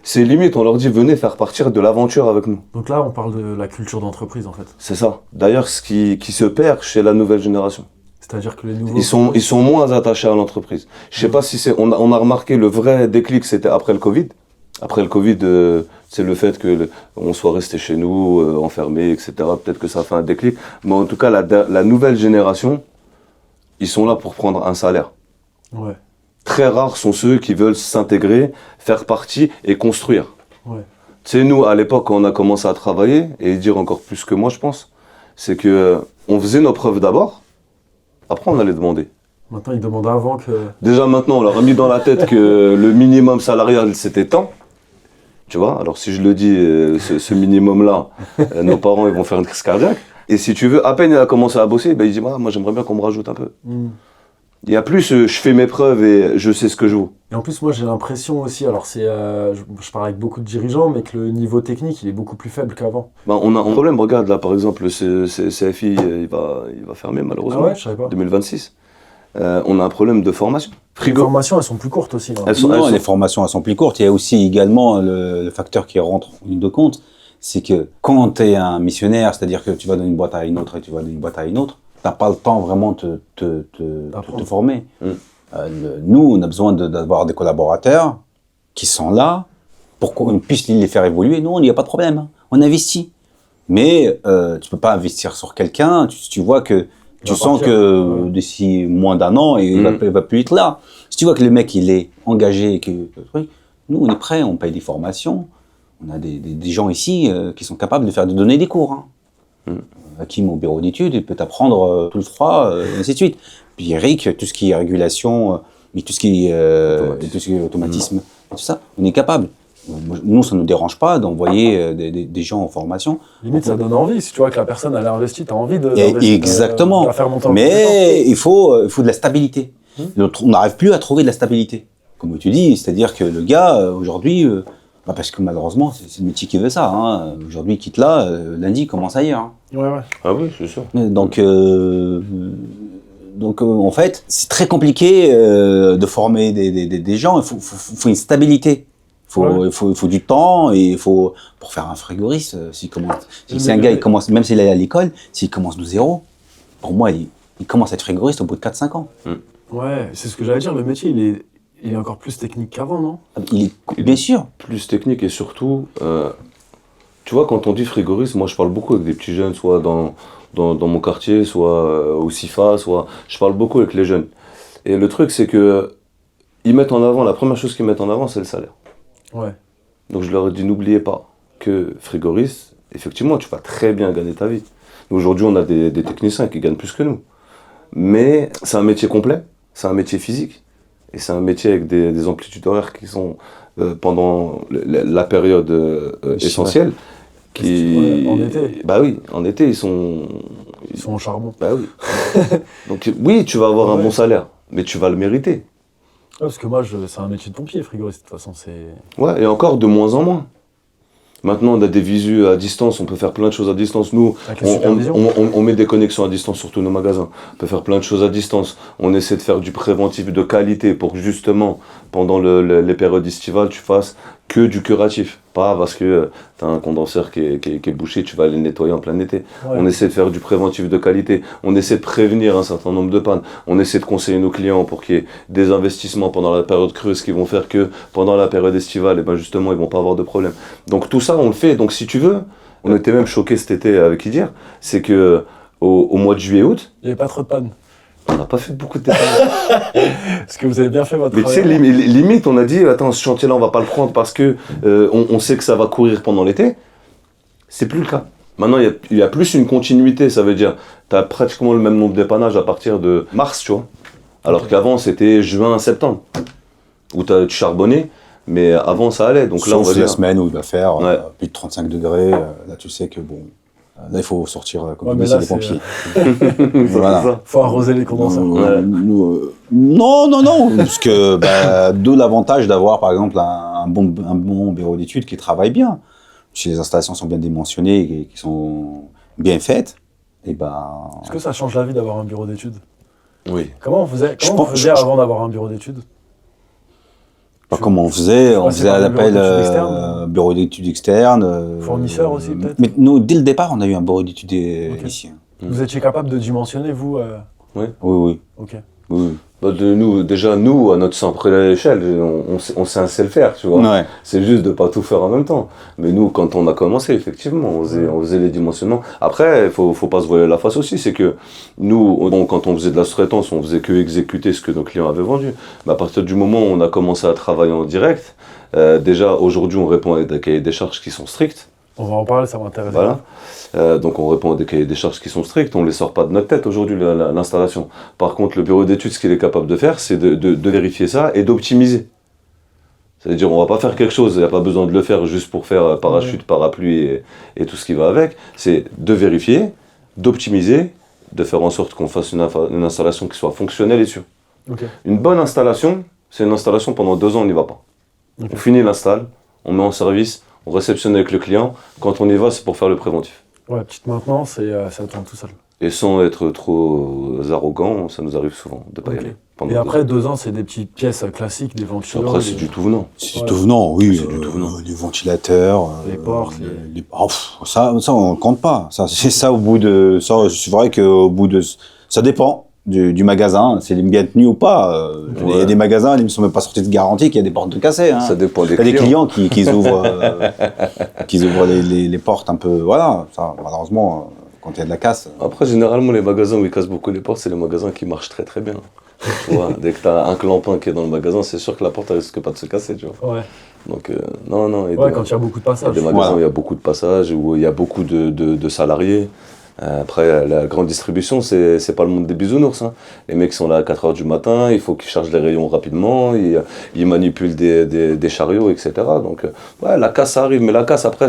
C'est limite, on leur dit venez faire partir de l'aventure avec nous. Donc là, on parle de la culture d'entreprise en fait. C'est ça. D'ailleurs, ce qui se perd chez la nouvelle génération. C'est-à-dire que les nouveaux... Ils sont moins attachés à l'entreprise. Je sais pas si on a remarqué le vrai déclic, c'était après le Covid. Après le Covid, c'est le fait qu'on soit resté chez nous, enfermés, etc. Peut-être que ça a fait un déclic. Mais en tout cas, la nouvelle génération, ils sont là pour prendre un salaire. Ouais. Très rares sont ceux qui veulent s'intégrer, faire partie et construire. Ouais. Tu sais, nous, à l'époque, quand on a commencé à travailler, et dire encore plus que moi, je pense, c'est que on faisait nos preuves d'abord, après on allait demander. Maintenant, ils demandent avant que... Déjà maintenant, on leur a mis dans la tête que le minimum salarial, c'était tant. Tu vois, alors si je le dis, ce minimum-là, nos parents ils vont faire une crise cardiaque. Et si tu veux, à peine il a commencé à bosser, il dit moi j'aimerais bien qu'on me rajoute un peu. Il y a plus, je fais mes preuves et je sais ce que je vaux. Et en plus, moi, j'ai l'impression aussi, alors je parle avec beaucoup de dirigeants, mais que le niveau technique, il est beaucoup plus faible qu'avant. Ben, on a un problème, regarde là, par exemple, le CFI, il va fermer malheureusement. Ah ouais, je savais pas. 2026. On a un problème de formation. Les formations, elles sont plus courtes aussi. Là. Les formations elles sont plus courtes. Il y a aussi également le facteur qui rentre en ligne de compte, c'est que quand tu es un missionnaire, c'est-à-dire que tu vas d'une boîte à une autre et tu vas d'une boîte à une autre, tu n'as pas le temps vraiment de te former. Nous, on a besoin d'avoir des collaborateurs qui sont là pour qu'on puisse les faire évoluer. Nous, il n'y a pas de problème. Hein. On investit. Mais tu peux pas investir sur quelqu'un. Tu vois que tu sens que d'ici moins d'1 an, il va plus être là. Si tu vois que le mec, il est engagé, nous, on est prêts, on paye des formations. On a des gens ici qui sont capables de donner des cours. Hein. Hakim, au bureau d'études, il peut t'apprendre tout le froid, et ainsi de suite. Puis Eric, tout ce qui est régulation, mais tout ce qui est automatisme, tout ça, on est capable. Nous, ça ne nous dérange pas d'envoyer des gens en formation. Limite, ça donne envie. Si tu vois que la personne, elle a investi, tu as envie de exactement. La faire monter en Mais il faut de la stabilité. On n'arrive plus à trouver de la stabilité. Comme tu dis, c'est-à-dire que le gars, aujourd'hui, parce que malheureusement, c'est le métier qui veut ça. Hein. Aujourd'hui, il quitte là, lundi, il commence ailleurs. Hein. Ouais. Ah oui, c'est sûr. Donc en fait, c'est très compliqué de former des gens. Il faut une stabilité. Il faut du temps et pour faire un frigoriste, si c'est un gars, il commence, même s'il est à l'école, s'il commence de zéro, pour moi, il commence à être frigoriste au bout de 4-5 ans. Ouais, c'est ce que j'allais dire, le métier, il est encore plus technique qu'avant, non? Bien sûr. Plus technique et surtout, tu vois, quand on dit frigoriste, moi je parle beaucoup avec des petits jeunes, soit dans mon quartier, soit au CIFA, je parle beaucoup avec les jeunes. Et le truc, c'est que la première chose qu'ils mettent en avant, c'est le salaire. Ouais. Donc je leur ai dit, n'oubliez pas que frigoriste, effectivement, tu vas très bien gagner ta vie. Aujourd'hui, on a des techniciens qui gagnent plus que nous. Mais c'est un métier complet, c'est un métier physique, et c'est un métier avec des amplitudes horaires qui sont, pendant la période essentielle, en été. Bah oui, en été, ils sont au charbon. Bah oui. Donc oui, tu vas avoir un bon salaire, mais tu vas le mériter. Ouais, parce que moi, c'est un métier de pompier, frigoriste, de toute façon, c'est... Ouais, et encore de moins en moins. Maintenant, on a des visus à distance, on peut faire plein de choses à distance. Nous, on met des connexions à distance sur tous nos magasins. On peut faire plein de choses à distance. On essaie de faire du préventif de qualité pour que justement, pendant les périodes estivales, tu fasses que du curatif. Pas parce que tu as un condenseur qui est bouché, tu vas aller le nettoyer en plein été. Ouais. On essaie de faire du préventif de qualité. On essaie de prévenir un certain nombre de pannes. On essaie de conseiller nos clients pour qu'il y ait des investissements pendant la période creuse qui vont faire que pendant la période estivale, et ben justement, ils vont pas avoir de problème. Donc tout ça, on le fait. Donc si tu veux, on était même choqués cet été avec Idir, c'est que au mois de juillet-août, il n'y avait pas trop de pannes. On n'a pas fait beaucoup de détails. Parce que vous avez bien fait votre travail. Mais tu sais, limite, on a dit, attends, ce chantier-là, on va pas le prendre parce que on sait que ça va courir pendant l'été. C'est plus le cas. Maintenant, il y a plus une continuité, ça veut dire, tu as pratiquement le même nombre d'épannages à partir de mars, tu vois. Alors qu'avant, c'était juin, septembre, où tu charbonnais, mais avant, ça allait. Donc là, on va dire... la semaine où il va faire plus de 35 degrés, là, tu sais que bon... Là, il faut sortir comme les pompiers. Voilà. Faut arroser les condenseurs. Non, parce que d'où l'avantage d'avoir, par exemple, un bon bureau d'études qui travaille bien. Si les installations sont bien dimensionnées et qui sont bien faites, et Est-ce que ça change la vie d'avoir un bureau d'études? Oui. Comment on faisait avant d'avoir un bureau d'études? Comment on faisait un appel bureau d'études externe. Fournisseur aussi peut-être. Mais nous, dès le départ, on a eu un bureau d'études ici. Vous étiez capable de dimensionner, vous Oui. Ok. Oui. Nous, à notre simple échelle, on sait le faire, tu vois. Ouais. C'est juste de pas tout faire en même temps. Mais nous, quand on a commencé, effectivement, on faisait les dimensionnements. Après, il faut pas se voiler la face aussi, c'est que nous, quand on faisait de la sous-traitance, on faisait que exécuter ce que nos clients avaient vendu. Mais à partir du moment où on a commencé à travailler en direct, déjà, aujourd'hui, on répond à des cahiers des charges qui sont stricts. On va en parler, ça m'intéresse. Voilà. Donc on répond à des cahiers des charges qui sont stricts, on ne les sort pas de notre tête aujourd'hui, l'installation. Par contre, le bureau d'études, ce qu'il est capable de faire, c'est de vérifier ça et d'optimiser. C'est-à-dire, on ne va pas faire quelque chose, il n'y a pas besoin de le faire juste pour faire parachute, parapluie et tout ce qui va avec. C'est de vérifier, d'optimiser, de faire en sorte qu'on fasse une installation qui soit fonctionnelle et sûre. Ok. Une bonne installation, c'est une installation pendant 2 ans, on n'y va pas. Ok. On finit l'install, on met en service, on réceptionne avec le client. Quand on y va, c'est pour faire le préventif. Ouais, petite maintenance et ça tourne tout seul. Et sans être trop arrogant, ça nous arrive souvent de ne pas y Ok. aller. pendant Et 2 après, ans. 2 ans, c'est des petites pièces classiques, des ventilos. Après, c'est du tout venant. C'est Ouais. du tout venant, oui. C'est du tout venant. Les ventilateurs. Les portes, ça, on compte pas. Ça, c'est ça au bout de. Ça, c'est vrai qu'au bout de. Ça dépend du magasin, c'est bien tenu ou pas. Il y a des magasins, ils ne sont même pas sortis de garantie, qu'il y a des portes de cassées. Hein. Ça dépend des Il y a des clients. clients qui ouvrent les portes un peu. Voilà, ça, malheureusement, quand il y a de la casse. Après, généralement, les magasins où ils cassent beaucoup les portes, c'est les magasins qui marchent très très bien. Tu vois, dès que tu as un clampin qui est dans le magasin, c'est sûr que la porte, elle risque pas de se casser, tu vois. Ouais, Donc, non. ouais quand il y a beaucoup de Il y a passages. des magasins Voilà. où il y a beaucoup de passages, où il y a beaucoup de salariés. Après, la grande distribution, c'est pas le monde des bisounours. Hein. Les mecs sont là à 4h du matin, il faut qu'ils chargent les rayons rapidement, ils manipulent des chariots, etc. Donc, ouais, la casse, ça arrive. Mais la casse, après,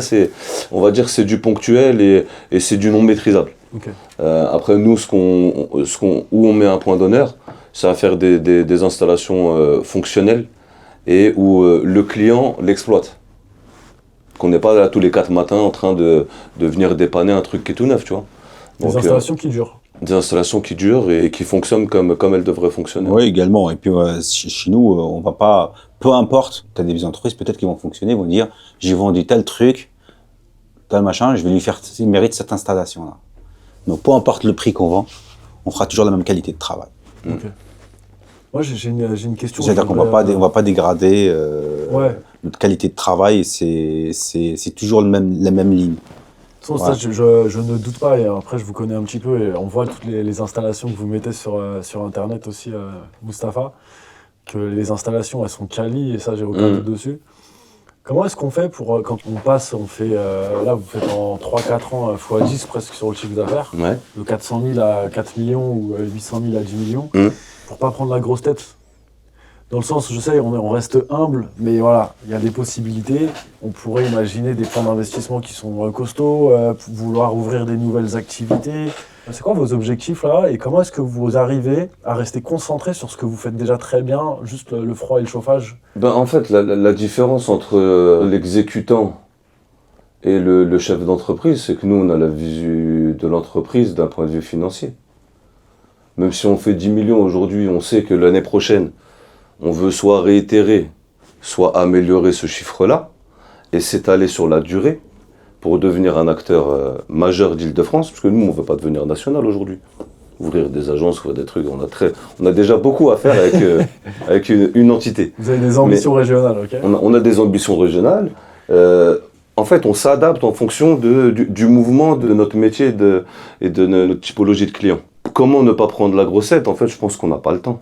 on va dire, c'est du ponctuel et c'est du non maîtrisable. Ok. Après, nous, où on met un point d'honneur, c'est à faire des installations fonctionnelles et où le client l'exploite. Qu'on n'est pas là tous les 4 matins en train de venir dépanner un truc qui est tout neuf, tu vois. Des Donc, installations qui durent. des installations qui durent et qui fonctionnent comme elles devraient fonctionner. Oui, également. Et puis, chez nous, on va pas. Peu importe, tu as des entreprises peut-être qui vont fonctionner, vont dire j'ai vendu tel truc, tel machin, je vais lui faire. Il mérite cette installation-là. Donc, peu importe le prix qu'on vend, on fera toujours la même qualité de travail. Ok. Moi, j'ai une question. C'est-à-dire qu'on on va pas dégrader Ouais. notre qualité de travail, c'est toujours la même ligne. De toute façon, ça, je ne doute pas, et après je vous connais un petit peu, et on voit toutes les installations que vous mettez sur Internet aussi, Mustapha, que les installations, elles sont quali, et ça, j'ai aucun doute dessus. Comment est-ce qu'on fait pour, quand on passe, on fait, là, vous faites en 3-4 ans x10 presque sur le chiffre d'affaires, Ouais. de 400 000 à 4 millions ou 800 000 à 10 millions, pour pas prendre la grosse tête. Dans le sens, je sais, on reste humble, mais voilà, il y a des possibilités. On pourrait imaginer des plans d'investissement qui sont costauds, vouloir ouvrir des nouvelles activités. C'est quoi vos objectifs là et comment est-ce que vous arrivez à rester concentré sur ce que vous faites déjà très bien, juste le froid et le chauffage? Ben, en fait, la différence entre l'exécutant et le chef d'entreprise, c'est que nous, on a la visu de l'entreprise d'un point de vue financier. Même si on fait 10 millions aujourd'hui, on sait que l'année prochaine, on veut soit réitérer, soit améliorer ce chiffre-là et s'étaler sur la durée pour devenir un acteur majeur d'Île-de-France, parce que nous, on ne veut pas devenir national aujourd'hui. Ouvrir des agences, ouvrir des trucs, on a déjà beaucoup à faire avec une entité. Vous avez des ambitions régionales, ok? On a des ambitions régionales. En fait, on s'adapte en fonction du mouvement de notre métier et de notre typologie de clients. Comment ne pas prendre la grossette? En fait, je pense qu'on n'a pas le temps.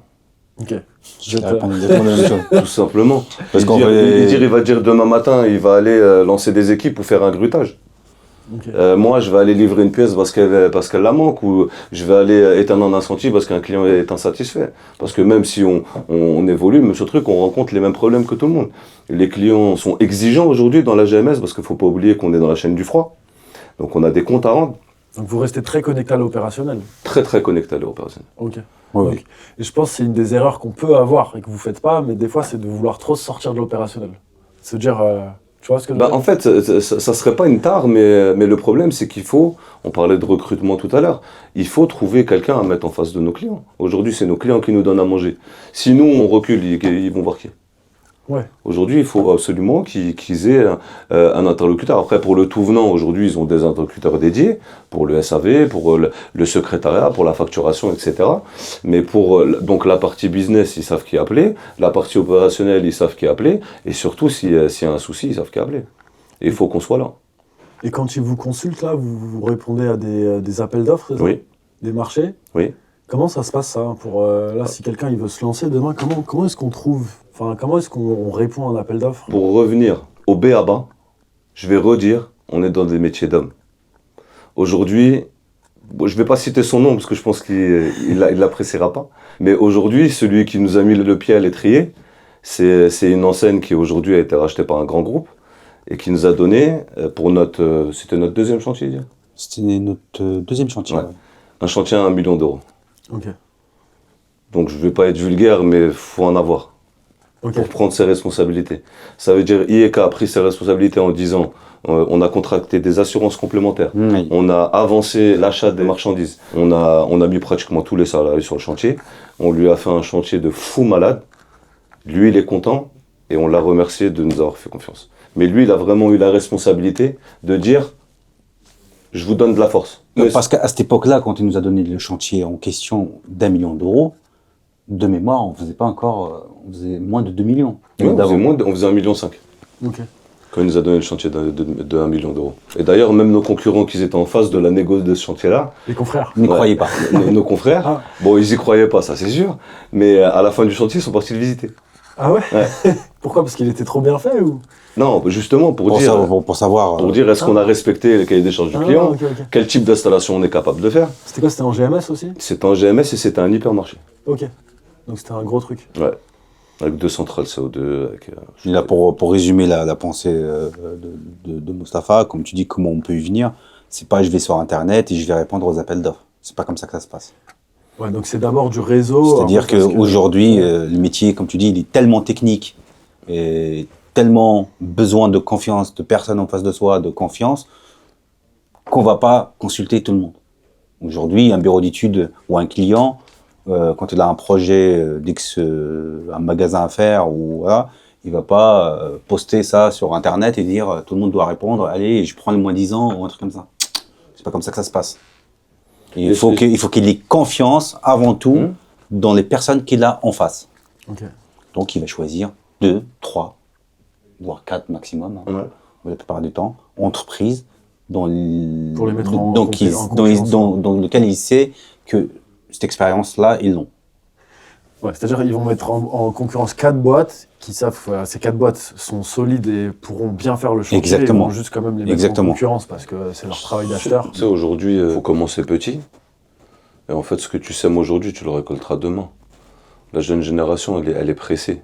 Ok. Je vais répondre exactement la même chose. Tout simplement. Parce qu'on Il va dire demain matin, il va aller lancer des équipes pour faire un grutage. Ok. Moi, je vais aller livrer une pièce parce qu'elle la manque, ou je vais aller éteindre un incendie parce qu'un client est insatisfait. Parce que même si on évolue, même ce truc, on rencontre les mêmes problèmes que tout le monde. Les clients sont exigeants aujourd'hui dans la GMS parce qu'il ne faut pas oublier qu'on est dans la chaîne du froid. Donc on a des comptes à rendre. Donc vous restez très connecté à l'opérationnel. Très très connectés à l'opérationnel. Ok. Oui, Donc, et je pense que c'est une des erreurs qu'on peut avoir et que vous faites pas, mais des fois c'est de vouloir trop sortir de l'opérationnel. Se dire, tu vois ce que je veux dire? En fait, ça serait pas une tare, mais le problème c'est qu'il faut, on parlait de recrutement tout à l'heure, il faut trouver quelqu'un à mettre en face de nos clients. Aujourd'hui, c'est nos clients qui nous donnent à manger. Si nous, on recule, ils vont voir qui. Ouais. Aujourd'hui, il faut absolument qu'ils aient un interlocuteur. Après, pour le tout venant, aujourd'hui, ils ont des interlocuteurs dédiés pour le SAV, pour le secrétariat, pour la facturation, etc. Mais pour donc la partie business, ils savent qui appeler. La partie opérationnelle, ils savent qui appeler. Et surtout, s'il y a un souci, ils savent qui appeler. Et il faut qu'on soit là. Et quand ils vous consultent, là, vous répondez à des appels d'offres, c'est ça? Oui. Des marchés? Oui. Comment ça se passe, ça, pour, là, si quelqu'un il veut se lancer demain, comment est-ce qu'on trouve, enfin, comment est-ce qu'on répond à un appel d'offres? Pour revenir au B.A.B.A., je vais redire, on est dans des métiers d'hommes. Aujourd'hui, je ne vais pas citer son nom parce que je pense qu'il l'appréciera pas, mais aujourd'hui, celui qui nous a mis le pied à l'étrier, c'est une enseigne qui aujourd'hui a été rachetée par un grand groupe et qui nous a donné, c'était notre deuxième chantier, dire. C'était notre deuxième chantier. Ouais. Un chantier à 1 million d'euros. Ok. Donc je vais pas être vulgaire, mais faut en avoir pour prendre ses responsabilités. Ça veut dire IEK a pris ses responsabilités en disant on a contracté des assurances complémentaires, on a avancé l'achat des marchandises, on a mis pratiquement tous les salariés sur le chantier, on lui a fait un chantier de fou malade. Lui, il est content et on l'a remercié de nous avoir fait confiance. Mais lui, il a vraiment eu la responsabilité de dire je vous donne de la force. Parce qu'à cette époque-là, quand il nous a donné le chantier en question d'1 million d'euros, de mémoire, on faisait pas encore, on faisait moins de 2 millions. Ouais, on faisait 1,5 million. Ok. Quand il nous a donné le chantier de 1 million d'euros. Et d'ailleurs, même nos concurrents qui étaient en face de la négo de ce chantier-là, Les confrères. Ils n'y croyaient pas. nos confrères, bon, ils y croyaient pas, ça c'est sûr, mais à la fin du chantier, ils sont partis le visiter. Ah ouais, Ouais. Pourquoi? Parce qu'il était trop bien fait ou? Non, justement, pour savoir. dire est-ce qu'on a respecté le cahier des charges du client, ok. quel type d'installation on est capable de faire. C'était quoi? C'était en GMS aussi? C'était en GMS et c'était un hypermarché. Ok. Donc c'était un gros truc. Ouais. Avec 2 centrales CO2. Là, pour résumer la pensée de Mustapha, comme tu dis, comment on peut y venir, c'est pas je vais sur Internet et je vais répondre aux appels d'offres. C'est pas comme ça que ça se passe. Ouais, donc c'est d'abord du réseau. C'est-à-dire qu'aujourd'hui, le métier, comme tu dis, il est tellement technique et tellement besoin de confiance, de personnes en face de soi, de confiance, qu'on va pas consulter tout le monde. Aujourd'hui, un bureau d'études ou un client, quand il a un projet un magasin à faire, ou voilà, il va pas poster ça sur Internet et dire tout le monde doit répondre, allez, je prends le moins 10 ans ou un truc comme ça. C'est pas comme ça que ça se passe. Il faut qu'il ait confiance avant tout dans les personnes qu'il a en face. Ok. Donc il va choisir 2, 3, voire 4 maximum, la plupart du temps, entreprises Pour les mettre en dans lequel il sait que cette expérience-là, ils l'ont. Ouais, c'est-à-dire qu'ils vont mettre en concurrence 4 boîtes qui savent ces 4 boîtes sont solides et pourront bien faire le chantier. Exactement. Ils vont juste quand même les mettre en concurrence parce que c'est leur travail d'acheteur. Tu sais, aujourd'hui, il faut commencer petit. Et en fait, ce que tu sèmes aujourd'hui, tu le récolteras demain. La jeune génération, elle est pressée.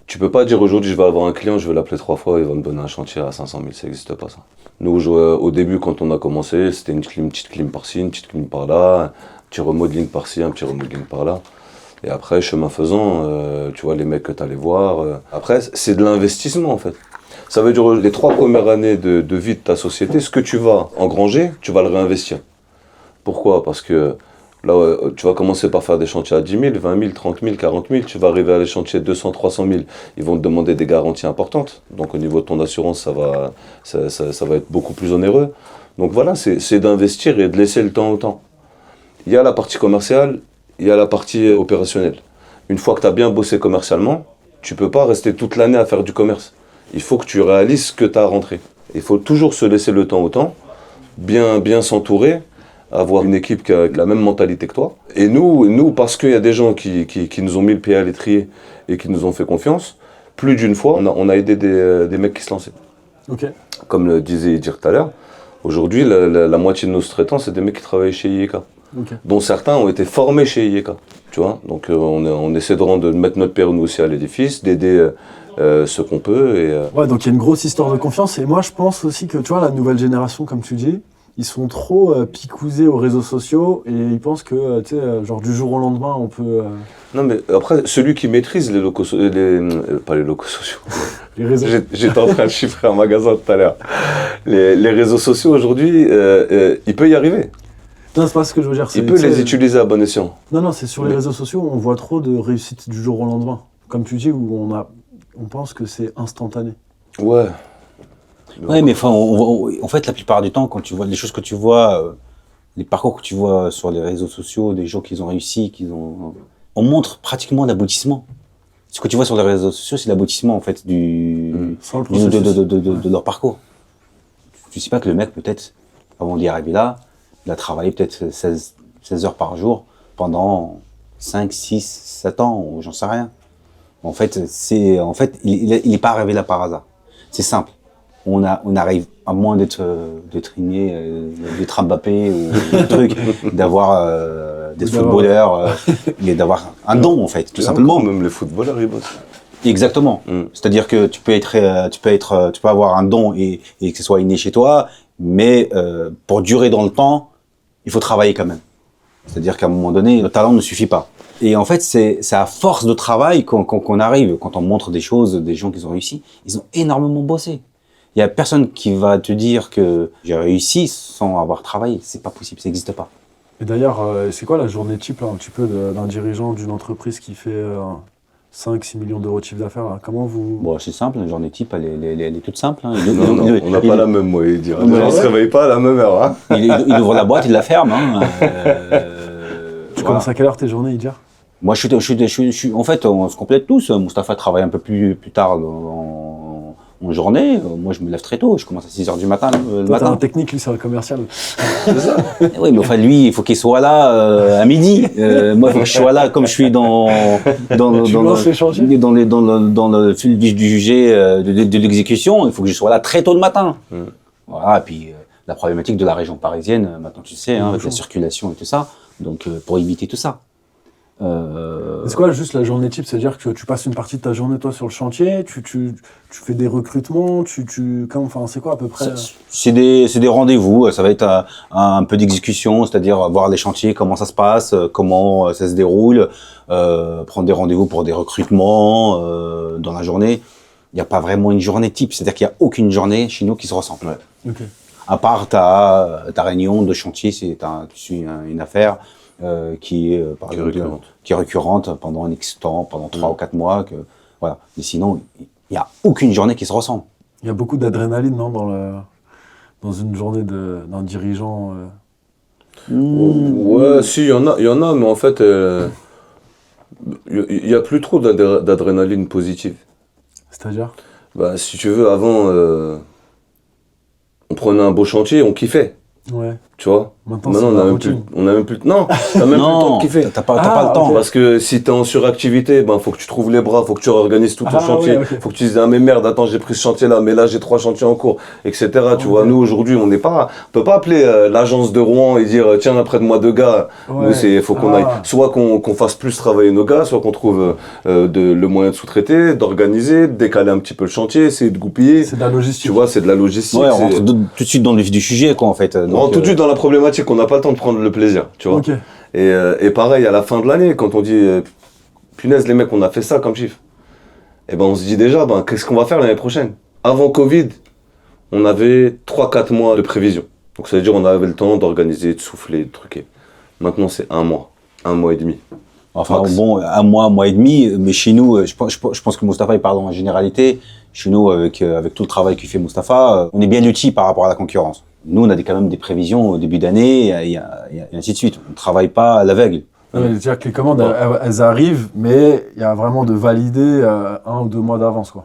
Tu peux pas dire aujourd'hui, je vais avoir un client, je vais l'appeler 3 fois, il va me donner un chantier à 500 000, ça n'existe pas ça. Nous, au début, quand on a commencé, c'était une petite clim par-ci, une petite clim par-là, un petit remodeling par-ci, un petit remodeling par-là. Et après, chemin faisant, tu vois, les mecs que tu allais voir. Après, c'est de l'investissement en fait. Ça veut dire les 3 premières années de vie de ta société, ce que tu vas engranger, tu vas le réinvestir. Pourquoi? Parce que là, tu vas commencer par faire des chantiers à 10 000, 20 000, 30 000, 40 000. Tu vas arriver à des chantiers de 200, 300 000. Ils vont te demander des garanties importantes. Donc au niveau de ton assurance, ça va être beaucoup plus onéreux. Donc voilà, c'est d'investir et de laisser le temps au temps. Il y a la partie commerciale, il y a la partie opérationnelle. Une fois que tu as bien bossé commercialement, tu ne peux pas rester toute l'année à faire du commerce. Il faut que tu réalises ce que tu as rentré. Il faut toujours se laisser le temps au temps, bien s'entourer, avoir une équipe qui a la même mentalité que toi. Et nous parce qu'il y a des gens qui nous ont mis le pied à l'étrier et qui nous ont fait confiance, plus d'une fois, on a aidé des mecs qui se lançaient. Okay. Comme le disait Idir tout à l'heure, aujourd'hui, la moitié de nos sous-traitants, c'est des mecs qui travaillent chez IEK. Okay. Dont certains ont été formés chez IEK. Tu vois, donc on essaie de mettre notre pierre nous aussi à l'édifice, d'aider ce qu'on peut. Ouais, donc il y a une grosse histoire de confiance. Et moi, je pense aussi que, tu vois, la nouvelle génération, comme tu dis, ils sont trop picousés aux réseaux sociaux et ils pensent que, tu sais, genre du jour au lendemain, on peut... Non, mais après, celui qui maîtrise les locaux sociaux, pas les locaux sociaux, les réseaux... J'étais en train de chiffrer un magasin tout à l'heure. Les réseaux sociaux, aujourd'hui, il peut y arriver. Non, c'est pas ce que je veux dire. Il peut les utiliser à bon escient. Non, c'est sur les réseaux sociaux, on voit trop de réussite du jour au lendemain. Comme tu dis, où on pense que c'est instantané. Ouais. Ouais, mais en fait, la plupart du temps, quand tu vois les choses que tu vois, les parcours que tu vois sur les réseaux sociaux, des gens qui ont réussi, on montre pratiquement l'aboutissement. Ce que tu vois sur les réseaux sociaux, c'est l'aboutissement en fait de leur parcours. Tu sais pas que le mec, peut-être, avant d'y arriver là, il a travaillé peut-être 16 heures par jour pendant 5, 6, 7 ans, ou j'en sais rien. En fait, il n'est pas arrivé là par hasard. C'est simple. On arrive, à moins d'être inné, d'être Mbappé ou des trucs, d'avoir des footballeurs, et d'avoir un don en fait, tout simplement. Même les footballeurs, ils bossent. Exactement. C'est-à-dire que tu peux avoir un don et que ce soit inné chez toi, mais pour durer dans le temps, il faut travailler quand même. C'est-à-dire qu'à un moment donné, le talent ne suffit pas. Et en fait, c'est à force de travail qu'on arrive. Quand on montre des choses, des gens qui ont réussi, ils ont énormément bossé. Il y a personne qui va te dire que j'ai réussi sans avoir travaillé. C'est pas possible, ça n'existe pas. Et d'ailleurs, c'est quoi la journée type là, un petit peu d'un dirigeant d'une entreprise qui fait 5-6 millions d'euros de chiffre d'affaires là? Comment vous... Bon, c'est simple, la journée type, elle est toute simple. Hein. Non, on n'a pas la même, moi, il dit. On ne se réveille pas à la même heure. Hein. Il ouvre la boîte, il la ferme. Hein. Tu commences à quelle heure tes journées, Idir? Moi, en fait, on se complète tous. Moustapha travaille un peu plus tard en journée. Moi, je me lève très tôt. Je commence à 6h du matin. Toi, t'as un technique, lui, c'est un commercial. C'est ça. Oui, mais enfin, lui, il faut qu'il soit là à midi. Moi, il faut que je sois là, comme je suis dans le fil du sujet de l'exécution. Il faut que je sois là très tôt le matin. Voilà, et puis la problématique de la région parisienne, maintenant tu sais, avec la circulation et tout ça. Donc, pour éviter tout ça. C'est quoi juste la journée type? C'est-à-dire que tu passes une partie de ta journée toi sur le chantier, tu fais des recrutements, enfin c'est quoi à peu près? C'est des rendez-vous, ça va être un peu d'exécution, c'est-à-dire voir les chantiers, comment ça se passe, comment ça se déroule, prendre des rendez-vous pour des recrutements dans la journée. Il n'y a pas vraiment une journée type, c'est-à-dire qu'il n'y a aucune journée chez nous qui se ressemble. Ouais. Okay. À part ta réunion de chantier, tu suis une affaire qui est récurrente pendant un X temps, pendant 3 ou 4 mois. Voilà. Mais sinon, il n'y a aucune journée qui se ressemble. Il y a beaucoup d'adrénaline, non, dans une journée d'un dirigeant Ouais, si, il y en a, mais en fait, il n'y a plus trop d'adrénaline positive. C'est-à-dire? Bah, si tu veux, avant, on prenait un beau chantier, on kiffait. Ouais. Tu vois? Maintenant on a même plus. Non, t'as même plus le temps de kiffer. T'as pas le temps. Okay. Parce que si t'es en suractivité, faut que tu trouves les bras, faut que tu réorganises tout ton chantier. Ouais, okay. Faut que tu dises, ah mais merde, attends, j'ai pris ce chantier-là, mais là j'ai 3 chantiers en cours, etc. Tu vois, nous aujourd'hui, on peut pas appeler l'agence de Rouen et dire, tiens, après de moi 2 gars. Ouais. Nous, faut qu'on aille. Soit qu'on fasse plus travailler nos gars, soit qu'on trouve le moyen de sous-traiter, d'organiser, de décaler un petit peu le chantier, essayer de goupiller. C'est de la logistique. Tu vois, c'est de la logistique. Ouais, on rentre tout de suite dans le vif du sujet, quoi, en fait. On rentre tout de suite dans la problématique, on n'a pas le temps de prendre le plaisir, tu vois. Okay. Et pareil, à la fin de l'année, quand on dit punaise, les mecs, on a fait ça comme chiffre, et on se dit déjà, qu'est-ce qu'on va faire l'année prochaine? Avant Covid, on avait 3-4 mois de prévision. Donc ça veut dire on avait le temps d'organiser, de souffler, de truquer. Maintenant, c'est 1 mois, 1 mois et demi. Enfin, bon, 1 mois et demi, mais chez nous, je pense que Moustapha, il parle en généralité. Chez nous, avec tout le travail que fait Moustapha, on est bien outils par rapport à la concurrence. Nous, on a quand même des prévisions au début d'année, et ainsi de suite. On ne travaille pas à l'aveugle. C'est-à-dire que les commandes, elles arrivent, mais il y a vraiment de valider 1 ou 2 mois d'avance, quoi.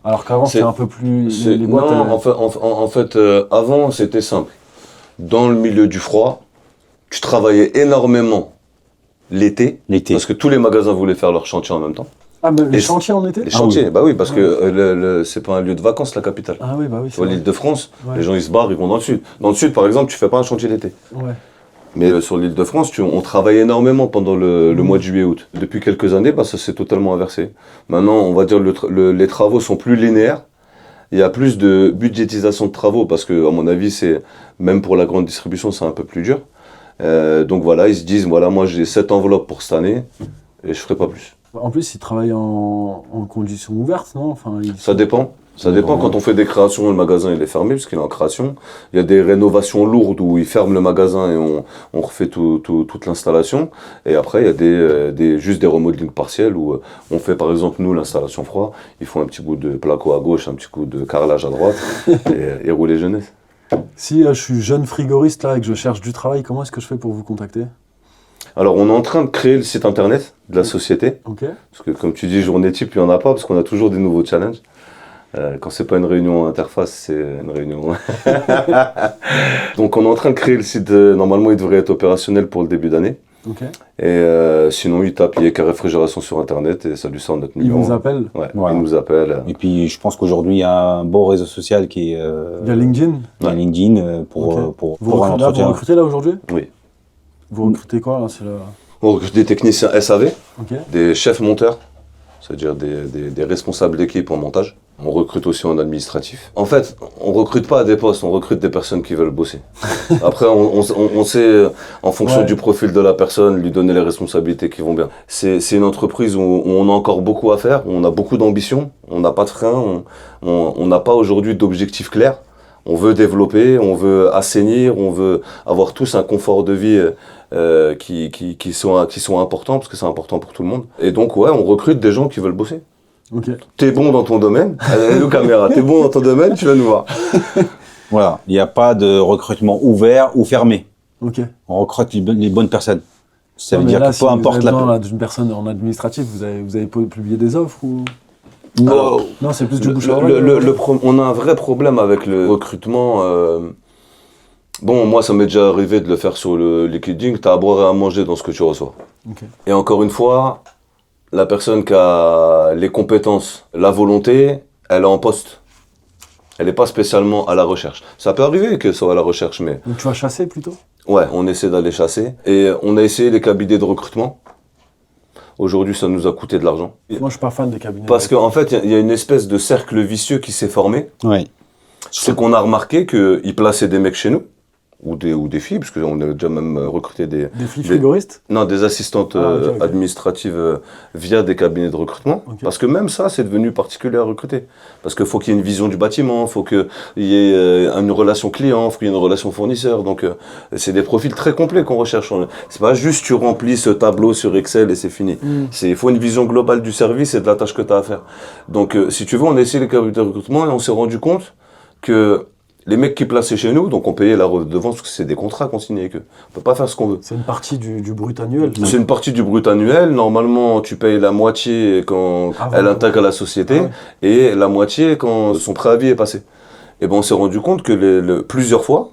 Alors qu'avant, c'était un peu plus... Les boîtes, non, en fait avant, c'était simple. Dans le milieu du froid, tu travaillais énormément l'été, parce que tous les magasins voulaient faire leur chantier en même temps. Ah, mais les chantiers en été? Les chantiers, oui. Oui, parce que c'est pas un lieu de vacances, la capitale. Ah oui, oui. Tu vois, l'Île-de-France, les gens ils se barrent, ils vont dans le sud. Dans le sud, par exemple, tu fais pas un chantier l'été. Ouais. Mais sur l'Île-de-France, on travaille énormément pendant le mois de juillet-août. Depuis quelques années, ça s'est totalement inversé. Maintenant, on va dire les travaux sont plus linéaires. Il y a plus de budgétisation de travaux, parce que, à mon avis, même pour la grande distribution, c'est un peu plus dur. Donc voilà, ils se disent, voilà, moi j'ai cette enveloppe pour cette année, et je ferai pas plus. En plus, ils travaillent en conditions ouvertes, non? Ça dépend. Ça dépend. Quand on fait des créations, le magasin il est fermé parce qu'il est en création. Il y a des rénovations lourdes où ils ferment le magasin et on refait toute l'installation. Et après, il y a juste des remodelings partiels où on fait par exemple nous l'installation froid. Ils font un petit bout de placo à gauche, un petit coup de carrelage à droite et rouler jeunesse. Si je suis jeune frigoriste là et que je cherche du travail, comment est-ce que je fais pour vous contacter? Alors, on est en train de créer le site internet de la société. Okay. Parce que, comme tu dis, journée type, il n'y en a pas, parce qu'on a toujours des nouveaux challenges. Quand c'est pas une réunion interface, c'est une réunion. Donc, on est en train de créer le site. Normalement, il devrait être opérationnel pour le début d'année. Okay. Et sinon, il tape IEK Réfrigération sur internet et ça lui sort notre numéro. Il vous appelle? Ouais, voilà. Il nous appelle. Et puis, je pense qu'aujourd'hui, il y a un bon réseau social qui est. Il y a LinkedIn? Il y a LinkedIn pour un entretien. Vous recrutez là aujourd'hui? Oui. Vous recrutez quoi là? On recrute des techniciens SAV, okay. Des chefs monteurs, c'est-à-dire des responsables d'équipe en montage. On recrute aussi en administratif. En fait, on recrute pas à des postes, on recrute des personnes qui veulent bosser. Après, on sait, en fonction du profil de la personne, lui donner les responsabilités qui vont bien. C'est une entreprise où on a encore beaucoup à faire, où on a beaucoup d'ambition, on n'a pas de frein, on n'a pas aujourd'hui d'objectifs clairs. On veut développer, on veut assainir, on veut avoir tous un confort de vie qui sont importants, parce que c'est important pour tout le monde. Et donc, ouais, on recrute des gens qui veulent bosser. Ok. T'es bon dans ton domaine, allez nos caméras, t'es bon dans ton domaine, tu vas nous voir. Voilà, il n'y a pas de recrutement ouvert ou fermé. Ok. On recrute les bonnes personnes. Ça Ouais, veut mais dire là, que si peu importe vous avez besoin la... d'une personne en administratif, vous avez publié des offres ou... Alors, Non, c'est plus du bouche à oreille. on a un vrai problème avec le recrutement. Bon, moi, ça m'est déjà arrivé de le faire sur le LinkedIn. T'as à boire et à manger dans ce que tu reçois. Ok. Et encore une fois, la personne qui a les compétences, la volonté, elle est en poste. Elle n'est pas spécialement à la recherche. Ça peut arriver qu'elle soit à la recherche, mais Donc tu vas chasser plutôt? ouais, on essaie d'aller chasser. Et on a essayé les cabinets de recrutement. Aujourd'hui, ça nous a coûté de l'argent. Moi, je suis pas fan des cabinets. Parce qu'en fait, il y a une espèce de cercle vicieux qui s'est formé. Oui. C'est qu'on a remarqué qu'ils plaçaient des mecs chez nous, ou des filles, parce qu'on a déjà même recruté des filles frigoristes? Non, des assistantes ok. administratives via des cabinets de recrutement. Ok. Parce que même ça, c'est devenu particulier à recruter. Parce qu'il faut qu'il y ait une vision du bâtiment, il faut qu'il y ait une relation client, il faut qu'il y ait une relation fournisseur. Donc, c'est des profils très complets qu'on recherche. C'est pas juste tu remplis ce tableau sur Excel et c'est fini. Il faut une vision globale du service et de la tâche que tu as à faire. Donc, si tu veux, on a essayé les cabinets de recrutement et on s'est rendu compte que les mecs qui plaçaient chez nous, donc on payait la redevance parce que c'est des contrats qu'on signait avec eux. On peut pas faire ce qu'on veut. C'est une partie du brut annuel. C'est une partie du brut annuel. Normalement, tu payes la moitié quand elle intègre la société et la moitié quand son préavis est passé. Et ben on s'est rendu compte que plusieurs fois,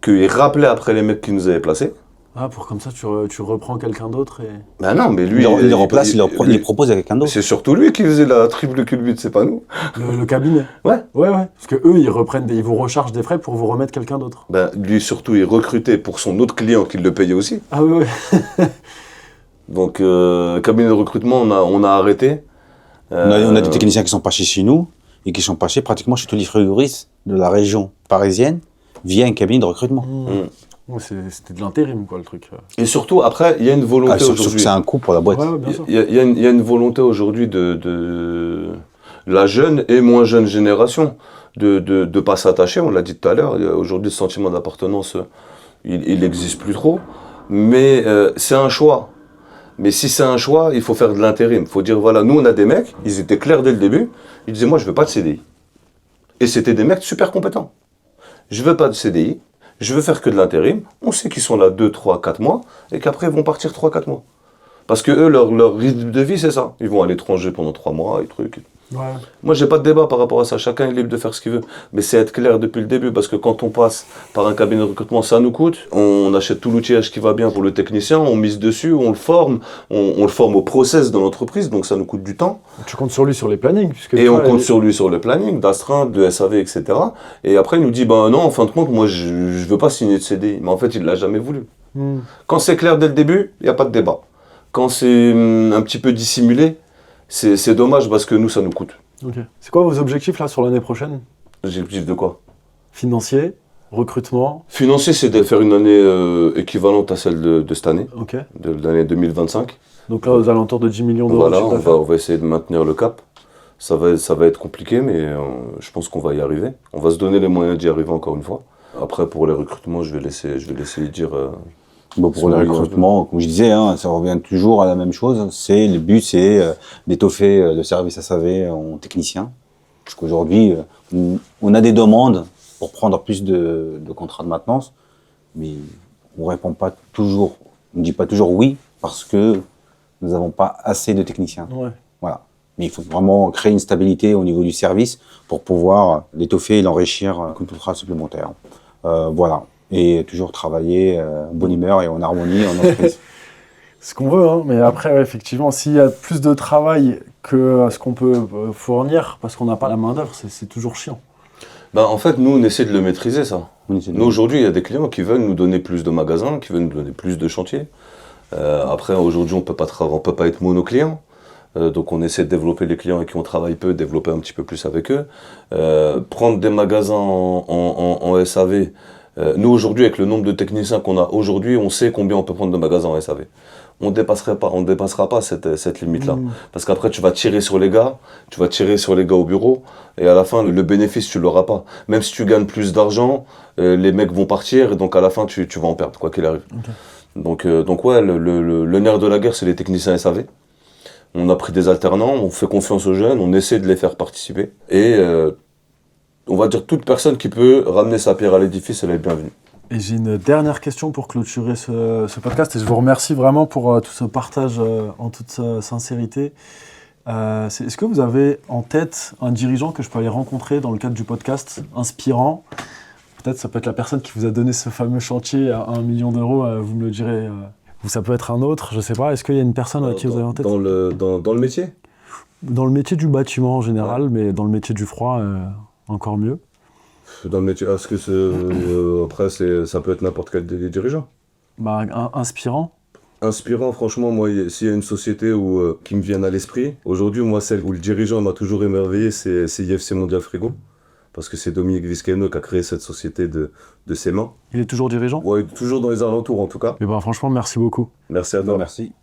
qu'ils rappelaient après les mecs qui nous avaient placés. Ah, pour comme ça, tu reprends quelqu'un d'autre et... Ben non, mais lui... Il les remplace, il les propose à quelqu'un d'autre. C'est surtout lui qui faisait la triple culbute, c'est pas nous. Le cabinet? Ouais. Ouais. Parce que eux, ils vous rechargent des frais pour vous remettre quelqu'un d'autre. Ben lui surtout, il recrutait pour son autre client qui le payait aussi. Ah oui. Donc, cabinet de recrutement, on a arrêté. On a des techniciens qui sont passés chez nous et qui sont passés pratiquement chez tous les frigoristes de la région parisienne via un cabinet de recrutement. Ouais, c'était de l'intérim, quoi, le truc. Et surtout, après, il y a une volonté Sauf aujourd'hui. que c'est un coût pour la boîte. Ouais, bien sûr. Il y a une volonté aujourd'hui de la jeune et moins jeune génération de pas s'attacher, on l'a dit tout à l'heure. Aujourd'hui, le sentiment d'appartenance, il n'existe plus trop. Mais c'est un choix. Mais si c'est un choix, il faut faire de l'intérim. Il faut dire, voilà, nous, on a des mecs, ils étaient clairs dès le début. Ils disaient, moi, je veux pas de CDI. Et c'était des mecs super compétents. Je veux pas de CDI. Je veux faire que de l'intérim. On sait qu'ils sont là 2, 3, 4 mois et qu'après ils vont partir 3, 4 mois. Parce que eux, leur rythme de vie, c'est ça. Ils vont à l'étranger pendant 3 mois et trucs. Ouais. Moi, j'ai pas de débat par rapport à ça. Chacun est libre de faire ce qu'il veut. Mais c'est être clair depuis le début parce que quand on passe par un cabinet de recrutement, ça nous coûte. On achète tout l'outillage qui va bien pour le technicien, on mise dessus, on le forme. On le forme au process de l'entreprise, donc ça nous coûte du temps. Tu comptes sur lui sur les plannings. Et on compte sur lui sur le planning, d'astreinte, de SAV, etc. Et après, il nous dit, ben non, en fin de compte, moi, je veux pas signer de CDI. Mais en fait, il l'a jamais voulu. Quand c'est clair dès le début, il n'y a pas de débat. Quand c'est un petit peu dissimulé, c'est dommage parce que nous, ça nous coûte. Ok. C'est quoi vos objectifs là sur l'année prochaine? Objectif de quoi? Financier, recrutement. Financier, c'est de faire une année équivalente à celle de cette année, Ok. de l'année 2025. Donc là, aux alentours de 10 millions d'euros. Voilà, de chiffre d'affaires. on va essayer de maintenir le cap. Ça va être compliqué, mais je pense qu'on va y arriver. On va se donner les moyens d'y arriver encore une fois. Après, pour les recrutements, je vais laisser dire... Bon, pour le recrutement, comme je disais, hein, ça revient toujours à la même chose. Le but, c'est d'étoffer le service SAV en technicien. Parce qu'aujourd'hui, on a des demandes pour prendre plus de contrats de maintenance, mais on répond pas toujours, on ne dit pas toujours oui, parce que nous n'avons pas assez de techniciens. Ouais. Voilà. Mais il faut vraiment créer une stabilité au niveau du service pour pouvoir l'étoffer et l'enrichir avec un contrat supplémentaire. Voilà. Et toujours travailler en bonne humeur et en harmonie en entreprise. Ce qu'on veut, hein. Mais après, ouais, effectivement, s'il y a plus de travail que ce qu'on peut fournir, parce qu'on n'a pas la main-d'œuvre, c'est toujours chiant. Ben, en fait, nous, on essaie de le maîtriser, ça. Nous, aujourd'hui, il y a des clients qui veulent nous donner plus de magasins, qui veulent nous donner plus de chantiers. Après, aujourd'hui, on peut pas être monoclient. Donc on essaie de développer les clients avec qui on travaille peu, développer un petit peu plus avec eux. Prendre des magasins en SAV. Nous aujourd'hui, avec le nombre de techniciens qu'on a aujourd'hui, on sait combien on peut prendre de magasins en SAV. On ne dépassera pas cette limite-là. Parce qu'après, tu vas tirer sur les gars au bureau, et à la fin, le bénéfice, tu ne l'auras pas. Même si tu gagnes plus d'argent, les mecs vont partir, et donc à la fin, tu vas en perdre, quoi qu'il arrive. Okay. Donc ouais, le nerf de la guerre, c'est les techniciens SAV. On a pris des alternants, on fait confiance aux jeunes, on essaie de les faire participer. Et on va dire toute personne qui peut ramener sa pierre à l'édifice, elle est bienvenue. Et j'ai une dernière question pour clôturer ce podcast, et je vous remercie vraiment pour tout ce partage en toute sincérité. Est-ce que vous avez en tête un dirigeant que je peux aller rencontrer dans le cadre du podcast, inspirant? Peut-être ça peut être la personne qui vous a donné ce fameux chantier à 1 million d'euros, vous me le direz. Ou ça peut être un autre, je ne sais pas. Est-ce qu'il y a une personne qui vous avez en tête? Dans le métier? Dans le métier du bâtiment en général, mais dans le métier du froid, encore mieux. Dans le métier, est-ce que après, ça peut être n'importe quel des dirigeants? Inspirant. Inspirant, franchement, moi, s'il y a une société qui me vient à l'esprit, aujourd'hui, moi, celle où le dirigeant m'a toujours émerveillé, c'est IFC Mondial Frigo. Parce que c'est Dominique Vizcaino qui a créé cette société de ses mains. Il est toujours dirigeant? Oui, toujours dans les alentours, en tout cas. Et franchement, merci beaucoup. Merci à toi. Merci.